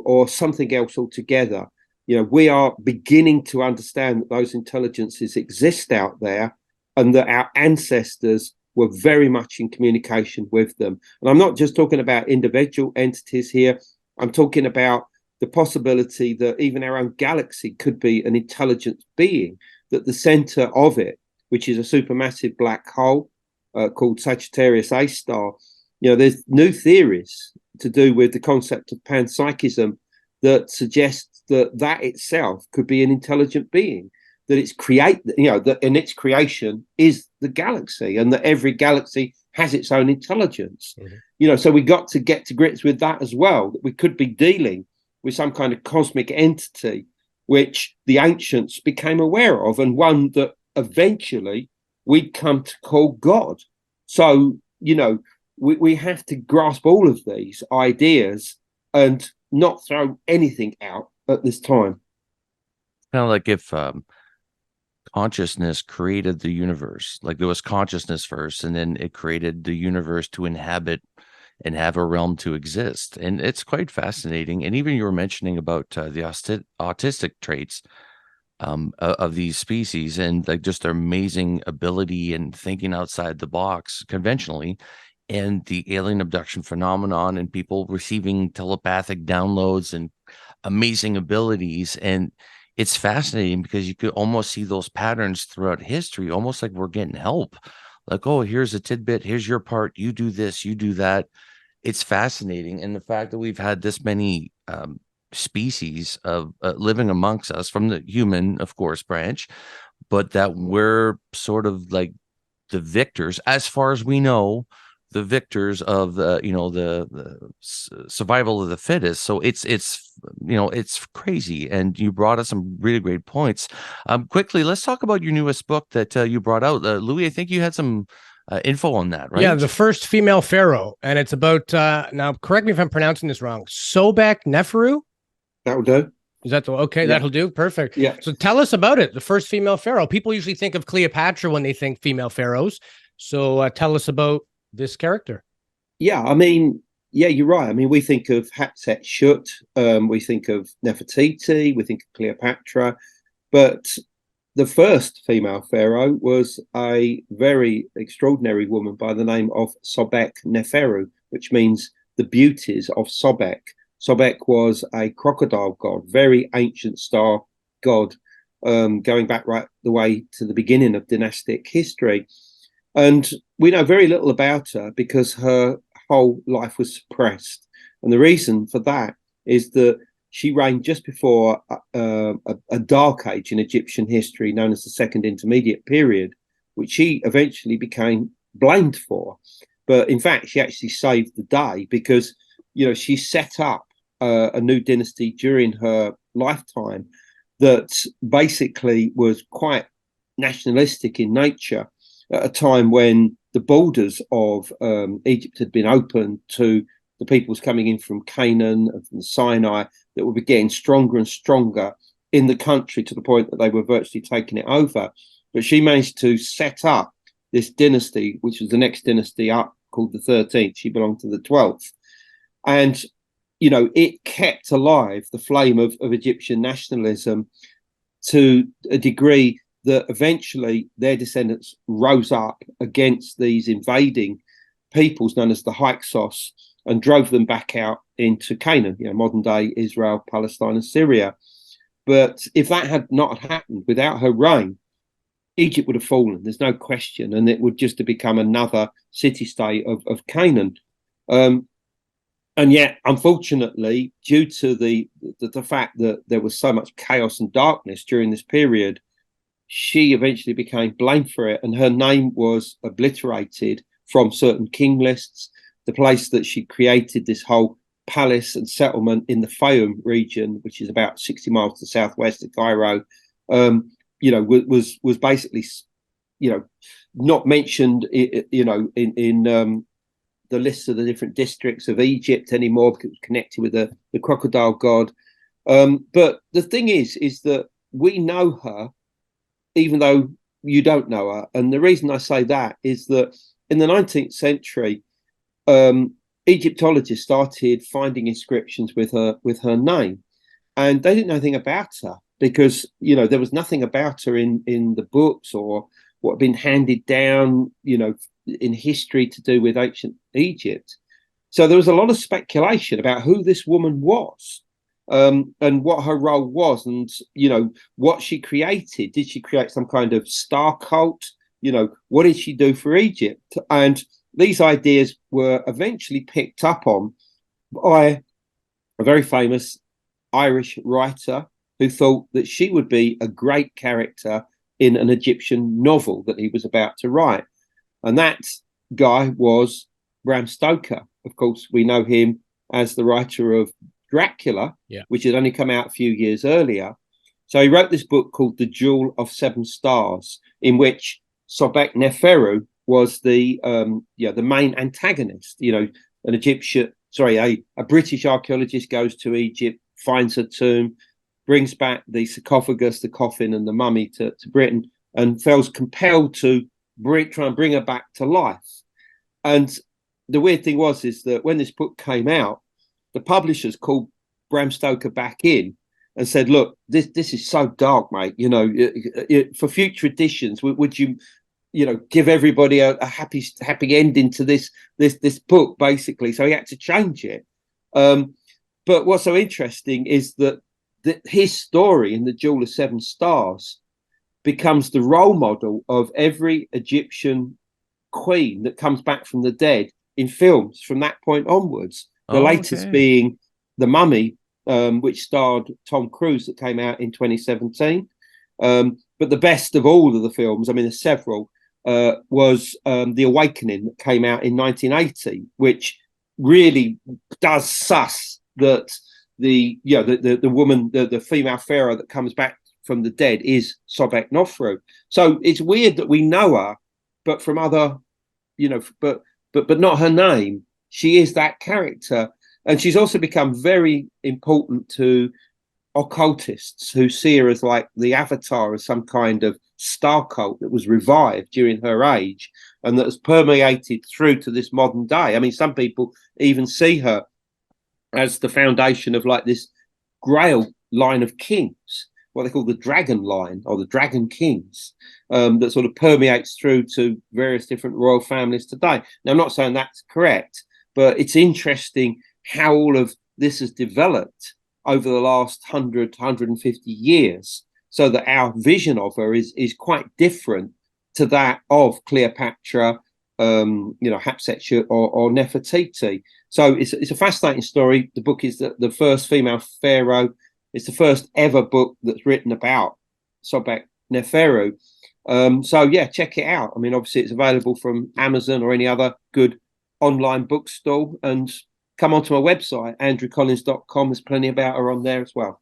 or something else altogether. We are beginning to understand that those intelligences exist out there, and that our ancestors were very much in communication with them. And I'm not just talking about individual entities here. I'm talking about the possibility that even our own galaxy could be an intelligent being, that the center of it, which is a supermassive black hole called Sagittarius A star, there's new theories to do with the concept of panpsychism that suggests that itself could be an intelligent being, that that in its creation is the galaxy, and that every galaxy has its own intelligence. Mm-hmm. So we got to get to grips with that as well, that we could be dealing with some kind of cosmic entity which the ancients became aware of, and one that eventually we'd come to call God. So, we have to grasp all of these ideas and not throw anything out at this time. Kind of like if consciousness created the universe, like there was consciousness first, and then it created the universe to inhabit and have a realm to exist. And it's quite fascinating. And even you were mentioning about the autistic traits of these species, and like just their amazing ability and thinking outside the box conventionally. and the alien abduction phenomenon and people receiving telepathic downloads and amazing abilities. And it's fascinating because you could almost see those patterns throughout history, almost like we're getting help. Like, oh, here's a tidbit, here's your part, you do this, you do that. It's fascinating. And the fact that we've had this many species of living amongst us from the human, of course, branch, but that we're sort of like the victors, as far as we know, the victors of the survival of the fittest. So it's crazy. And you brought us some really great points. Quickly, let's talk about your newest book that you brought out, Louis. I think you had some info on that, right? Yeah, the first female pharaoh, and it's about now. Correct me if I'm pronouncing this wrong. Sobek Neferu. That will do. Is that okay? Yeah. That'll do. Perfect. Yeah. So tell us about it. The first female pharaoh. People usually think of Cleopatra when they think female pharaohs. So tell us about this character. Yeah, I mean, yeah, you're right. I mean, we think of Hatshepsut, we think of Nefertiti, we think of Cleopatra, but the first female pharaoh was a very extraordinary woman by the name of Sobek Neferu, which means the beauties of Sobek. Sobek was a crocodile god, very ancient star god, going back right the way to the beginning of dynastic history. And we know very little about her because her whole life was suppressed. And the reason for that is that she reigned just before a dark age in Egyptian history known as the Second Intermediate Period, which she eventually became blamed for. But in fact, she actually saved the day because, she set up a new dynasty during her lifetime that basically was quite nationalistic in nature at a time when the borders of Egypt had been opened to the peoples coming in from Canaan and from Sinai that were getting stronger and stronger in the country to the point that they were virtually taking it over. But she managed to set up this dynasty, which was the next dynasty up, called the 13th. She belonged to the 12th. And, it kept alive the flame of Egyptian nationalism to a degree that eventually their descendants rose up against these invading peoples known as the Hyksos and drove them back out into Canaan, modern day Israel, Palestine, and Syria. But if that had not happened, without her reign, Egypt would have fallen. There's no question, and it would just have become another city-state of Canaan. And yet, unfortunately, due to the fact that there was so much chaos and darkness during this period, she eventually became blamed for it, and her name was obliterated from certain king lists. The place that she created this whole palace and settlement in the Fayum region, which is about 60 miles to the southwest of Cairo, was basically, not mentioned, in the lists of the different districts of Egypt anymore because it was connected with the crocodile god. But the thing is that we know her, even though you don't know her. And the reason I say that is that in the 19th century, Egyptologists started finding inscriptions with her name, and they didn't know anything about her because there was nothing about her in the books or what had been handed down in history to do with ancient Egypt. So there was a lot of speculation about who this woman was, and what her role was, and what she created. Did she create some kind of star cult? What did she do for Egypt? And these ideas were eventually picked up on by a very famous Irish writer who thought that she would be a great character in an Egyptian novel that he was about to write. And that guy was Bram Stoker. Of course, we know him as the writer of Dracula, which had only come out a few years earlier. So he wrote this book called The Jewel of Seven Stars, in which Sobek Neferu was the main antagonist. A British archaeologist goes to Egypt, finds her tomb, brings back the sarcophagus, the coffin, and the mummy to Britain, and feels compelled to try and bring her back to life. And the weird thing is that when this book came out, the publishers called Bram Stoker back in and said, "Look, this is so dark, mate. For future editions, would you give everybody a happy ending to this book, basically. So he had to change it. But what's so interesting is that his story in the Jewel of Seven Stars becomes the role model of every Egyptian queen that comes back from the dead in films from that point onwards. The latest being The Mummy, which starred Tom Cruise, that came out in 2017. But the best of all of the films, I mean, there's several, was The Awakening, that came out in 1980, which really does suss that the woman, the female pharaoh that comes back from the dead is Sobek Nofru. So it's weird that we know her, but from other, but not her name. She is that character. And she's also become very important to occultists who see her as like the avatar of some kind of star cult that was revived during her age and that has permeated through to this modern day. I mean, some people even see her as the foundation of like this Grail line of kings, what they call the Dragon line or the Dragon Kings, that sort of permeates through to various different royal families today. Now, I'm not saying that's correct, but it's interesting how all of this has developed over the last 150 years, so that our vision of her is quite different to that of Cleopatra, Hatshepsut or Nefertiti. So it's a fascinating story. The book is the first female pharaoh. It's the first ever book that's written about Sobek Neferu. So yeah, check it out. I mean, obviously it's available from Amazon or any other good online bookstore, and come onto my website, andrewcollins.com. There's plenty about her on there as well.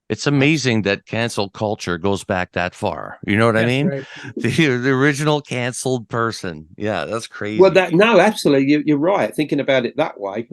It's amazing that cancel culture goes back that far. You know what I mean? Right. The original canceled person. Yeah, that's crazy. Well, no, absolutely. You're right. Thinking about it that way.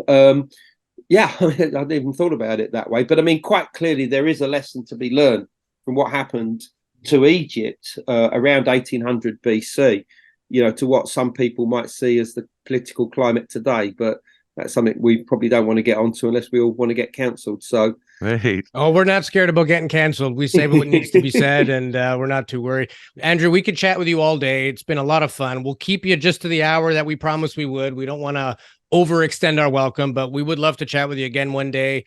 Yeah, I hadn't even thought about it that way. But I mean, quite clearly, there is a lesson to be learned from what happened to Egypt around 1800 BC, to what some people might see as the political climate today. But that's something we probably don't want to get onto unless we all want to get cancelled. So, right. Oh, we're not scared about getting cancelled. We say what needs to be said, and we're not too worried. Andrew, we could chat with you all day. It's been a lot of fun. We'll keep you just to the hour that we promised we would. We don't want to overextend our welcome, but we would love to chat with you again one day.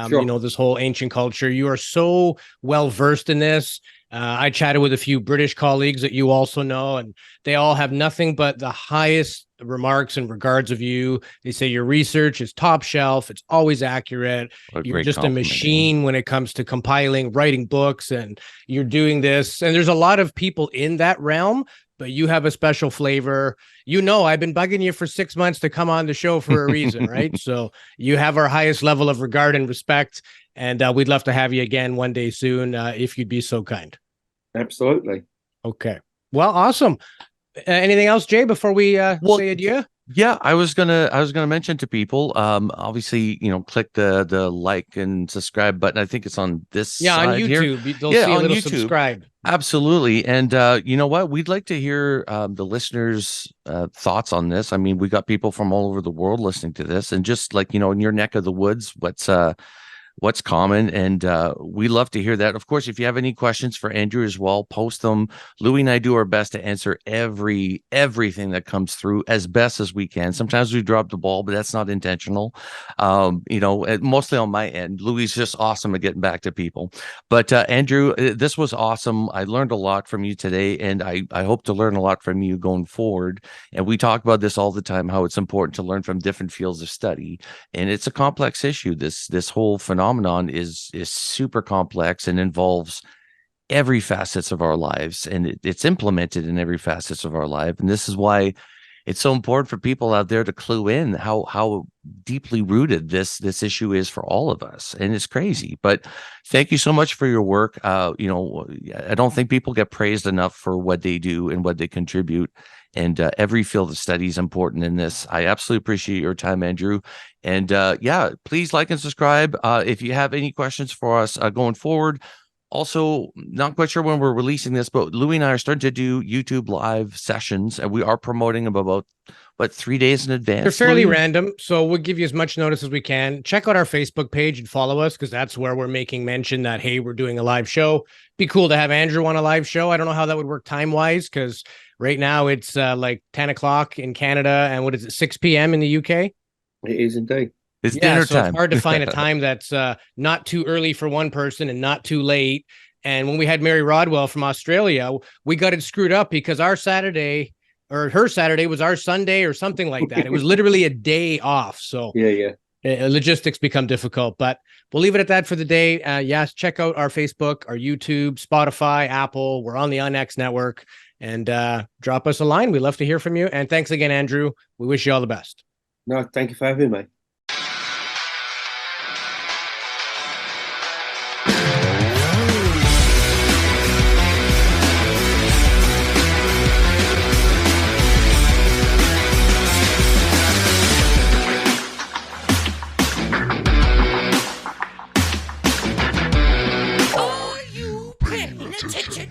Sure. This whole ancient culture. You are so well versed in this. I chatted with a few British colleagues that you also know, and they all have nothing but the highest remarks and regards of you. They say your research is top shelf. It's always accurate. You're just a machine when it comes to compiling, writing books, and you're doing this. And there's a lot of people in that realm, but you have a special flavor. I've been bugging you for 6 months to come on the show for a reason, right? So you have our highest level of regard and respect, and we'd love to have you again one day soon, if you'd be so kind. Absolutely. Okay. Well, awesome. Anything else, Jay, before we say adieu? Yeah, I was gonna mention to people, obviously, click the like and subscribe button. I think it's on this side on YouTube. Here. They'll see a little YouTube. Subscribe. Absolutely. And you know what? We'd like to hear the listeners' thoughts on this. I mean, we got people from all over the world listening to this, and just like, in your neck of the woods, what's common, and we love to hear that. Of course, if you have any questions for Andrew as well, post them. Louis and I do our best to answer everything that comes through as best as we can. Sometimes we drop the ball, but that's not intentional. Mostly on my end. Louis is just awesome at getting back to people. But Andrew, this was awesome. I learned a lot from you today, and I hope to learn a lot from you going forward. And we talk about this all the time, how it's important to learn from different fields of study, and it's a complex issue. This whole phenomenon is super complex and involves every facets of our lives, and it's implemented in every facets of our life. And this is why it's so important for people out there to clue in how deeply rooted this issue is for all of us. And it's crazy. But thank you so much for your work. I don't think people get praised enough for what they do and what they contribute. And every field of study is important in this. I absolutely appreciate your time, Andrew. And please like and subscribe. If you have any questions for us going forward, Also, not quite sure when we're releasing this, but Louis and I are starting to do YouTube live sessions, and we are promoting them about 3 days in advance. They're fairly Louis? random, so we'll give you as much notice as we can. Check out our Facebook page and follow us, because that's where we're making mention that, hey, we're doing a live show. Be cool to have Andrew on a live show. I don't know how that would work time-wise, because right now it's like 10 o'clock in Canada, and what is it, 6 p.m. in the UK? It is indeed. It's dinner time. It's hard to find a time that's not too early for one person and not too late. And when we had Mary Rodwell from Australia, we got it screwed up because our Saturday or her Saturday was our Sunday or something like that. It was literally a day off. So logistics become difficult, but we'll leave it at that for the day. Yes, check out our Facebook, our YouTube, Spotify, Apple. We're on the UNX network, and drop us a line. We'd love to hear from you. And thanks again, Andrew. We wish you all the best. No, thank you for having me. Are you paying attention?